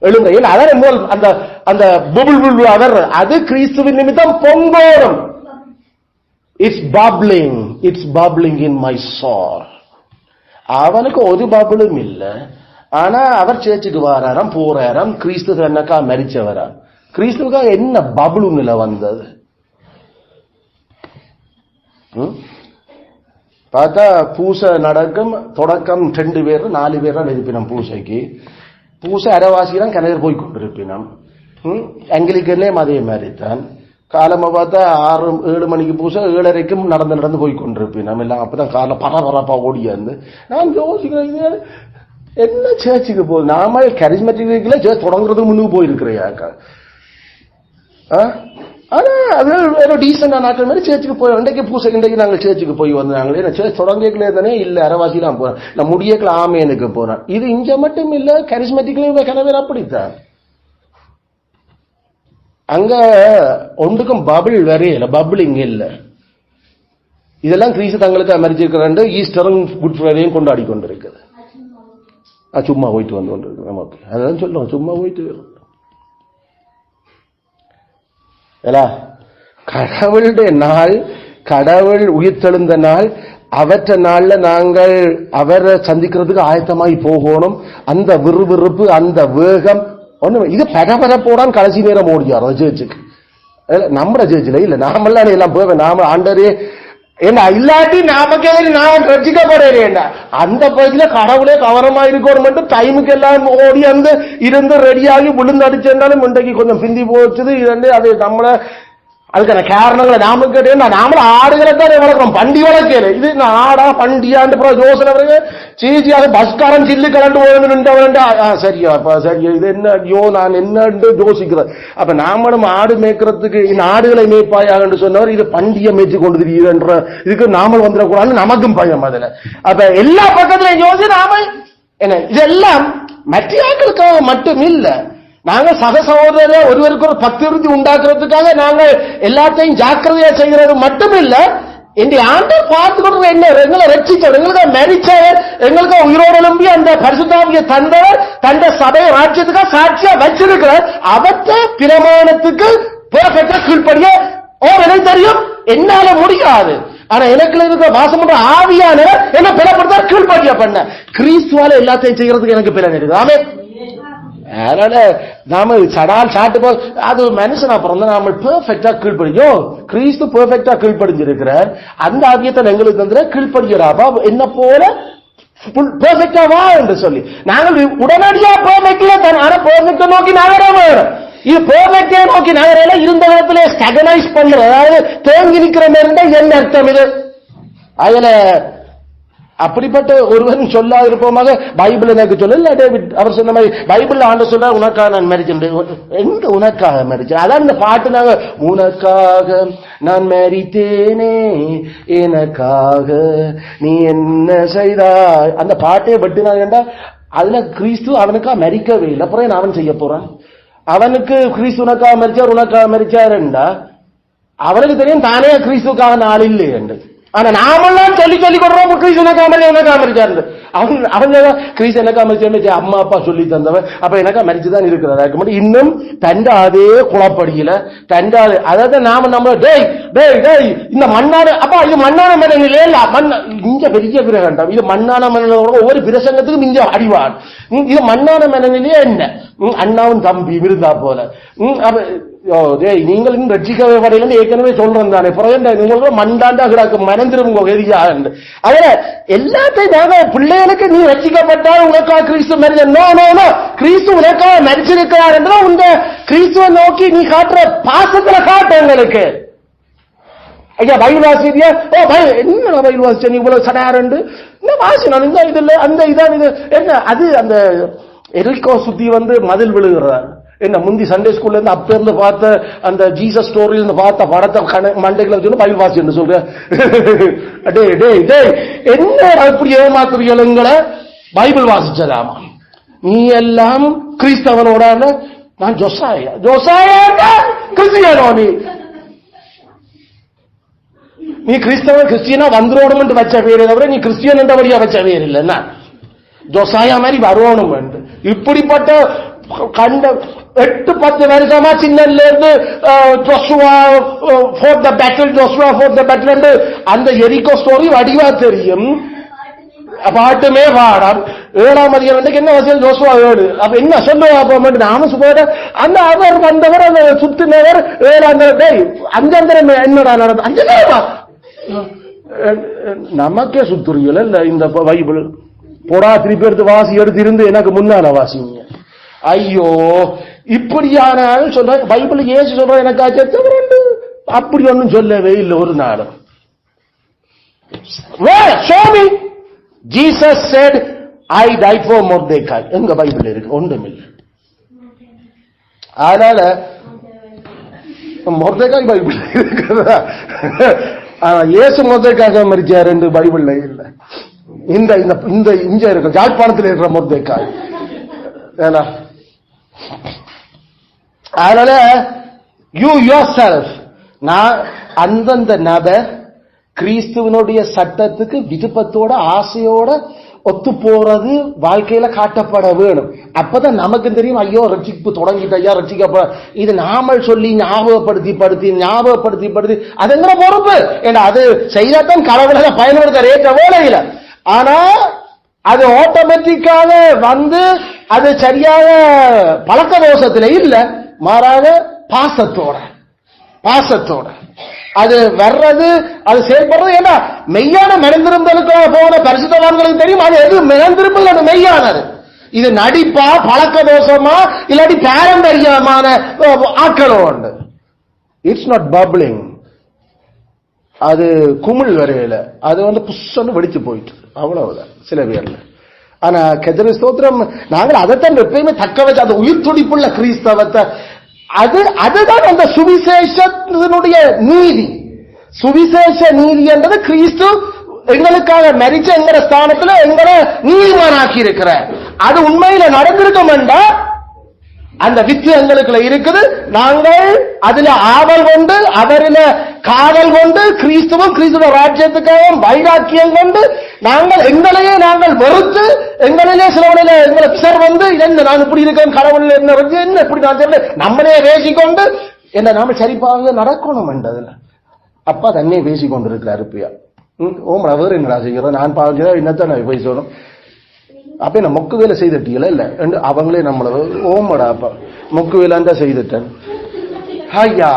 எழுங்க. ஏன் அதன் முதல் அந்த அந்த புபுள் அவர் அது கிறிஸ்துவின் நிமித்தம் பொங்கோடும். It's bubbling in my soul. அவனுக்கு ஒரு பபுளும் இல்லை. ஆனா அவர் சேர்ச்சுக்கு வாராராம், போறாராம், கிறிஸ்து என்னக்கா மரிச்சவரா. கிறிஸ்துவுக்காக என்ன பபுளு நிலை வந்தது பார்த்தா? பூசை நடக்கும், தொடக்கம் 2 பேர் 4 பேர் எழுப்பினோம் பூசைக்கு. பூசை அரைவாசிதான் கிணறு போய் கொண்டிருப்பினோம். அங்கிலிக்கன்லேயும் அதே மாதிரி தான். காலமா பார்த்தா 6-7 மணிக்கு பூசை, 7:30க்கும் நடந்து போய் கொண்டிருப்பினோம் எல்லாம். அப்பதான் காலை பரபரப்பா ஓடியாந்து நான் யோசிக்கிறேன், என்ன சேர்ச்சுக்கு போகுது? நாம கரிஸ்மேட்டிக் சேர்ச் தொடங்குறதுக்கு முன்னுக்கு போயிருக்கிறையாக்கா. ஆனா அது டீசென்டா நாட்கள் மாதிரி சேர்ச்சுக்கு போய் இன்றைக்கு பூசை இன்றைக்கு நாங்கள் சேர்ச்சுக்கு போய் வந்தாங்களே. சேர்ச் தொடங்கலே தானே இல்ல, அரைவாசிலாம் போறேன், நான் முடியக்கல ஆமேனுக்கு போறேன். இது இங்க மட்டும் இல்ல, கரிஸ்மேட்டிக்ல கனவேர் அப்படித்தான். அங்க ஒன்றுக்கும் பபிள் வரையில, பபிளிங் இல்ல. இதெல்லாம் கிறிஸ்து தங்களுக்கு அமெரிச்சிருக்கிற ஈஸ்டரும் குட் ஃப்ரைடேயும் கொண்டாடி கொண்டிருக்குது. சும்மா போயிட்டு வந்து கொண்டிருக்கு நமக்கு. அதான் சொல்லுவோம், சும்மா போயிட்டு. கடவுளுடைய நாள், கடவுள் உயிர்த்தெழுந்த நாள், அவற்ற நாள்ல நாங்கள் அவரை சந்திக்கிறதுக்கு ஆயத்தமாய் போகணும். அந்த விறுவிறுப்பு, அந்த வேகம் ஒண்ணு இது பரபரப்போடான் கடைசி நேரம் ஓடியார் அந்த சேர்ச்சுக்கு. நம்ம சேர்ச்சில இல்ல, நாமெல்லாம் எல்லாம் போவேன். நாம ஆண்டரே என்ன இல்லாட்டி நாமக்கே நான் ரசிக்கப்படுறேன். அந்த பகுதியில கடவுளே கவனமா இருக்கணும் மட்டும் டைமுக்கு எல்லாம் ஓடி வந்து இருந்து ரெடியாகி விழுந்து அடிச்சிருந்தாலும் இன்றைக்கு கொஞ்சம் பிந்தி போச்சுது. இது அது நம்மள அதுக்கான காரணங்களை நாம கேட்டேன். நாமள ஆடுகளை தான் வளர்க்கிறோம், பண்டி வளர்க்கல. இது ஆடா பண்டியாண்டு யோசனை சீச்சியாக பஸ்காரன் சில்லு கலண்டு போகணும். சரியா சரியா இது என்ன ஐயோ நான் என்ன யோசிக்கிறேன். அப்ப நாமளும் ஆடு மேய்க்கிறதுக்கு இந்த ஆடுகளை மேய்ப்பாயாக சொன்னவர் இது பண்டிகை மேய்ச்சி கொண்டு திரியுதுன்ற இதுக்கு நாமல் வந்துடக்கூடாது, நமக்கும் பயம். அதுல அப்ப எல்லா பக்கத்திலையும் யோசி நாம என்ன இதெல்லாம் மற்றாக்களுக்காக மட்டும் இல்ல. நாங்கள் சக சகோதர ஒருவருக்கு ஒரு பக்தி உண்டாக்குறதுக்காக நாங்கள் எல்லாத்தையும் ஜாக்கிரதையா செய்கிறது மட்டும் இல்ல. இந்த ஆண்டை பார்த்துக்கொண்டு என்ன எங்களை ரட்சித்தவர், எங்களுக்கு மரிச்சவர், எங்களுக்கு உயிரோடு எழும்பி அந்த பரிசுத்தாவியை தந்தவர், தந்த சபை ராஜ்யத்துக்காக சாட்சியா வச்சிருக்கிறார். அவற்றை பிரமாணத்துக்கு பெர்ஃபெக்ட்டா கீழ்ப்படிய எனக்கு தெரியும், என்னால முடியாது. ஆனா எனக்கு இருக்கிற வாசம் பண்ற ஆவியானவர் என்ன பிறப்படுத்த கீழ்ப்படிய பண்ண கிறிஸ்துவால எல்லாத்தையும் செய்யறதுக்கு எனக்கு பிறகு இருக்குது. ஆமே. அதனால நாம சடால் சாட்டு போ அது மனுஷனா பிறந்த நாம பெர்ஃபெக்டா கீழ்ப்படியோ கிறிஸ்து பெர்ஃபெக்டா கீழ்ப்படிஞ்சிருக்கிறார். அந்த ஆவியத்தை எங்களுக்கு வந்து கீழ்ப்படுகிறாப்பா என்ன போல பெர்ஃபெக்டா வா என்று சொல்லி நாங்கள் உடனடியா பெர்ஃபெக்ட்ல தான். ஆனா பெர்ஃபெக்டை நோக்கி நகர வேணும். இது பெர்ஃபெக்டை நோக்கி நகரையில இருந்த இடத்துல ஸ்டகனைஸ் பண்ற, அதாவது தேங்கி நிற்கிற மாதிரி என்ன அர்த்தம் இது? அதுல அப்படிப்பட்ட ஒருவன் சொல்லா இருப்போமாக பைபிள் எனக்கு சொல்லல. அவர் சொன்ன மாதிரி பைபிள் ஆண்டு சொல்ற உனக்காக நான் மரிச்சேன். எங்க உனக்காக மரிச்சேன்? அதான் இந்த பாட்டு நாங்க உனக்காக நான் மரித்தேனே எனக்காக நீ என்ன செய்தாய் அந்த பாட்டே பட்டுனா அதுல கிறிஸ்து அவனுக்காக மரிக்கவே இல்லை. அப்புறம் அவன் செய்ய போறான். அவனுக்கு கிறிஸ்து உனக்காக மரிச்சார் உனக்காக மரிச்சாருண்டா அவனுக்கு தெரியும் தானே கிறிஸ்துக்காக நாள் இல்லை என்று. ஆனா நாமெல்லாம் சொல்லி கொடுறோம் கிறிஸ்து உனக்காக மரிச்சாரு. அவங்க கிறிஸ்து எனக்கா மரிச்சு அம்மா அப்பா சொல்லி தந்தவன், அப்ப எனக்கா மரிச்சுதான் இருக்கிறதா இன்னும் தண்ட அதே குழப்படியில தண்ட அதாவது நாம நம்ம டேய் டேய் டேய் இந்த மண்ணான அப்பா இது மண்ணான மனநிலையே இங்க பெரிய பிரகண்டம், இது மண்ணான மனநிலையோட ஒவ்வொரு பிரசங்கத்துக்கும் இங்க அடிவான். இது மண்ணான மனநிலையே என்ன அண்ணாவும் தம்பி இருந்தா போல. நீங்கள் இன்னும் ரட்சிக்கவே படையில ஏற்கனவே சொல்றேன் தானே, உங்களுக்கு மண்டாண்டா கிடக்கு மனந்திருங்க எரியா. அதுல எல்லாத்தையும் நாங்க பிள்ளைகளுக்கு நீ ரட்சிக்கப்பட்டால் உனக்கா கிறிஸ்து மரிச்ச நோ கிறிஸ்து உனக்காக மரிச்சிருக்கிறார் என்ற உங்க கிறிஸ்துவை நோக்கி நீ காட்டுற பாசத்துல காட்டு எங்களுக்கு. ஐயா பைபிள் வாசியா என்ன பைபிள் வாசிச்ச நீ இவ்வளவு சடாரண்டு வாசினான் இந்த இதுல அந்த இதான் இது என்ன அது அந்த எரிகோ சுத்தி மதில் விழுகிறார் என்ன முந்தி சண்டே ஸ்கூல்ல இருந்து அப்ப இருந்து பார்த்த அந்த ஜீசஸ் ஸ்டோரியில இருந்து பார்த்த படத்தை மண்டைகளை வச்சு பைபிள் வாசி என்று சொல்ற. என்ன அப்படி ஏமாத்துறீங்களை பைபிள் வாசிச்சதாமா நீ எல்லாம் கிறிஸ்தவனோட நான் ஜோசாயா கிறிஸ்டியனோ நீ கிறிஸ்தவன் கிறிஸ்டியனா வந்துடணும் வச்ச பேரு தவிர நீ கிறிஸ்டியன் என்றபடியா வச்ச பேர் இல்லைன்னா ஜோசாயா மாதிரி வரணும். இப்படிப்பட்ட கண்ட 8-10 வருஷமா சின்னல இருந்து அந்த எரிகோ ஸ்டோரி வடிவா தெரியும், பாட்டுமே பாடம். 7ஆம் அதிகாரம் என்ன வசதி ஜோசுவா 7 அப்ப என்ன சொல்லுவா நாம சும்மா அந்த அவர் வந்தவர் அந்த சுத்தினவர் 7ஆம் 5 என்னடா நடந்தது 5 நமக்கே சுத்துறீங்கள இல்ல இந்த பைபிள் போடா திருப்பி எடுத்து வாசி எடுத்து இருந்து எனக்கு முன்னால வாசிங்க. ஐயோ இப்படியான சொல்ற பைபிள் ஏசு சொல்ற எனக்கு அப்படி ஒன்னும் சொல்லவே இல்லை ஒரு நாளும். Jesus said I died for Mordecai எங்க பைபிள் இருக்கு ஒன்றுமில்லை. அதனால மொர்தெகாய் பைபிள் இருக்குதா, இயேசு மொர்தெகாய் மரிச்சார் என்று பைபிள்ல இல்ல. இந்த இந்த இங்க இருக்கு யாழ்ப்பாணத்தில் இருக்கிற மொர்தெகாய். அதனால யூ யோர் செல்ஃப் நான் அந்தந்த நபர் கிறிஸ்துவனுடைய சட்டத்துக்கு விருப்பத்தோட ஆசையோட ஒத்து போறது வாழ்க்கையில காட்டப்பட வேணும். அப்பதான் நமக்கு தெரியும் ஐயோ ரட்சிப்பு தொடங்கிட்ட ஐயா ரட்சிக்கப்பட இது நாமல் சொல்லி ஞாபகப்படுத்தி அதுங்கிற பொறுப்பு ஏன்னா அது செய்யத்தான் கடவுளை பயன்படுத்த ரேட்ட வேலையில. ஆனா அது ஆட்டோமேட்டிக்காக அது சரியாக பழக்க தோஷத்துல இல்ல, மாறாக பாசத்தோட அது வர்றது அது செயல்படுறது. ஏன்னா மெய்யான மெனந்திருந்தலுக்கு போன பரிசுத்தவான்களுக்கு தெரியும் அது எது மெனந்திருப்பது அது மெய்யானது. இது நடிப்பா பழக்க தோஷமா இல்லாட்டி பாரம்பரியமான ஆக்களோட இட்ஸ் நாட் பப்ளிங். அது குமிழ் வரையில அது புஷ்ஷன்னு வெடிச்சு போயிட்டு அவ்வளவுதான் சில பேர்ல. ஆனா கெதரி ஸ்தோத்திரம் நாங்கள் அதைத்தான் எப்பயுமே தக்க வச்சு அந்த உயிர் துடிப்புள்ள கிறிஸ்தவத்தை அதுதான் அந்த சுவிசேஷத்தினுடைய நீதி. சுவிசேஷ நீதி என்றது கிறிஸ்து எங்களுக்காக மரிச்ச எங்கிற ஸ்தானத்துல எங்களை நீதிமானாக்கி இருக்கிற அது உண்மையில நடந்திருக்கும் என்றா அந்த வித்து எங்களுக்குள்ள இருக்குது. நாங்கள் அதுல ஆவல் கொண்டு அவரில காதல் கொண்டு கிறிஸ்துவும் கிறிஸ்துவ ராஜ்யத்துக்காக வைராக்கியம் கொண்டு எங்களையே நாங்கள் வெறுத்து எங்களிலே சிலவனில எங்களை பிசர் என்ன நான் இப்படி இருக்கேன் கடவுள் என்ன இப்படி நான் தெரியல நம்மளே பேசிக்கொண்டு என்ன நாம சரிப்பாக நடக்கணும் என்றதுல அப்பா தன்னே பேசிக்கொண்டு இருக்கிறார். இருப்பியா ஓம் அவர் என்னடா செய்கிறோம் நான் பார்க்கிறேன் என்னத்தான் போய் சொல்லணும் அப்ப என்ன மொக்கு வேலை செய்துட்டீங்களா இல்ல அவங்களே நம்மள ஓமடா அப்ப மொக்கு வேலான் செய்துட்டேன். ஐயா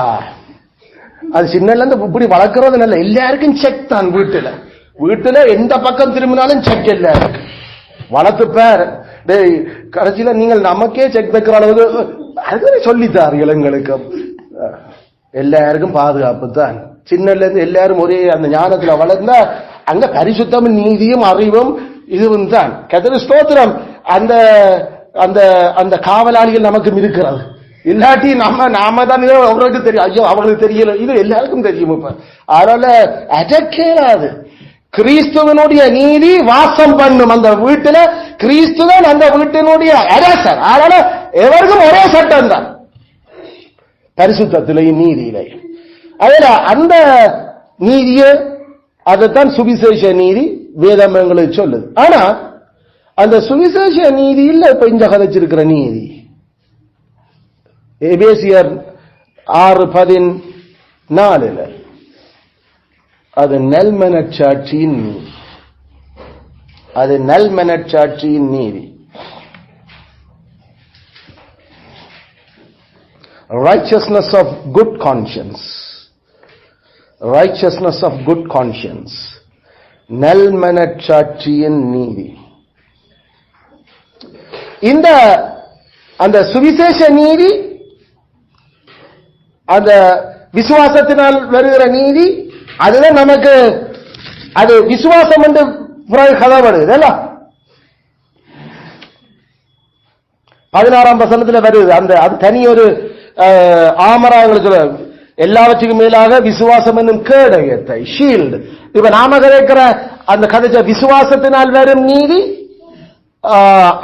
அது சின்னல இருந்து இப்படி வளர்க்கறது நல்ல எல்லாருக்கும் செக் தான். வீட்டுல எந்த பக்கம் திரும்பினாலும் செக் எல்லாருக்கும் வளர்த்து பேர் கடைசியில நீங்கள் நமக்கே செக் வைக்கிற அளவுக்கு அது சொல்லித்தார்கள் எங்களுக்கு. எல்லாருக்கும் பாதுகாப்பு தான். சின்னல இருந்து எல்லாரும் ஒரே அந்த ஞானத்துல வளர்ந்தா அங்க பரிசுத்தமும் நீதியும் அறிவும் இதுவும் தான். கர்த்தர் ஸ்தோத்திரம். அந்த அந்த அந்த காவலாளிகள் நமக்கு இருக்கிறது. இல்லாட்டி நாம தான் அவங்களுக்கு தெரியும் ஐயோ அவங்களுக்கு தெரியல இது எல்லாருக்கும் தெரியும். இப்ப அதனால அடக்கேலாது கிறிஸ்துவனுடைய நீதி வாசம் பண்ணும் அந்த வீட்டுல. கிறிஸ்துவன் அந்த வீட்டினுடைய அரசர். அதனால எவருக்கும் ஒரே சட்டம் தான் பரிசுத்தத்திலையும் நீதியிலையும். அதுல அந்த நீதியை அதைத்தான் சுவிசேஷ நீதி வேதம் எங்களுக்கு சொல்லுது. ஆனா அந்த சுவிசேஷ நீதி இல்ல இப்ப இந்த கதைச்சிருக்கிற நீதி. எபேசியர் 6:14 அது நல்மனச்சாட்சியின் நீதி. அது நல்மனச்சாட்சியின் நீதி. Righteousness of good conscience. Righteousness of good conscience. நல்மனச்சாட்சியின் நீதி. இந்த அந்த சுவிசேஷ நீதி, அந்த விசுவாசத்தினால் வருகிற நீதி, அதுதான் நமக்கு அது விசுவாசம் என்று கதப்படுது. 16ஆம் வசனத்தில் வருது. அந்த அது தனி ஒரு ஆமராங்களுக்கு எல்லாவற்றுக்கும் மேலாக விசுவாசம் என்னும் கேடயத்தை, ஷீல்டு. இப்ப நாம கிடைக்கிற அந்த கதைச்ச விசுவாசத்தினால் வரும் நீதி,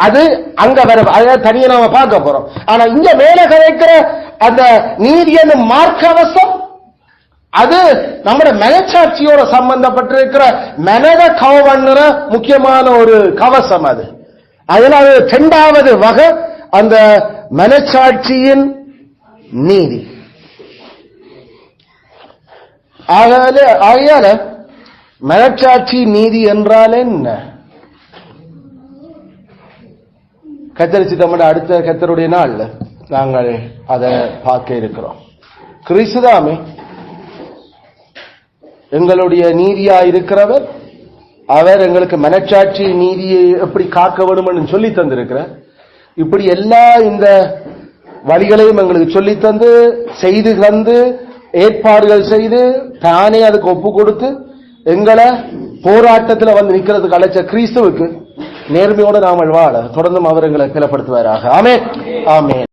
அது அங்க வரும். அதை தனியை நாம பார்க்க போறோம். ஆனா இங்க மேல கிடைக்கிற அந்த நீதி என்னும் மார்க்கவசம், அது நம்முடைய மனச்சாட்சியோட சம்பந்தப்பட்டிருக்கிற மனத கவர்ற முக்கியமான ஒரு கவசம். அது அதனால 2வது வகை அந்த மனச்சாட்சியின் நீதி. ஆகையால மனச்சாட்சி நீதி என்றால் என்ன? கத்தரிச்சிட்டோம். அடுத்த கத்தருடைய நாள் நாங்கள் அதை பார்க்க இருக்கிறோம். கிறிஸ்துதாமே எங்களுடைய நீதியா இருக்கிறவர். அவர் எங்களுக்கு மனச்சாட்சி நீதியை எப்படி காக்க வேண்டும் சொல்லி தந்திருக்கிறார். இப்படி எல்லா இந்த வழிகளையும் எங்களுக்கு சொல்லி தந்து, செய்து தந்து, ஏற்பாடுகள் செய்து, தானே அதுக்கு ஒப்பு கொடுத்து எங்களை போராட்டத்தில் வந்து நிற்கிறதுக்கு அழைச்ச கிறிஸ்துவுக்கு நேர்மையோடு நாமல் வாழ தொடர்ந்தும் அவர் எங்களை பலப்படுத்துவாராக. ஆமென், ஆமென்.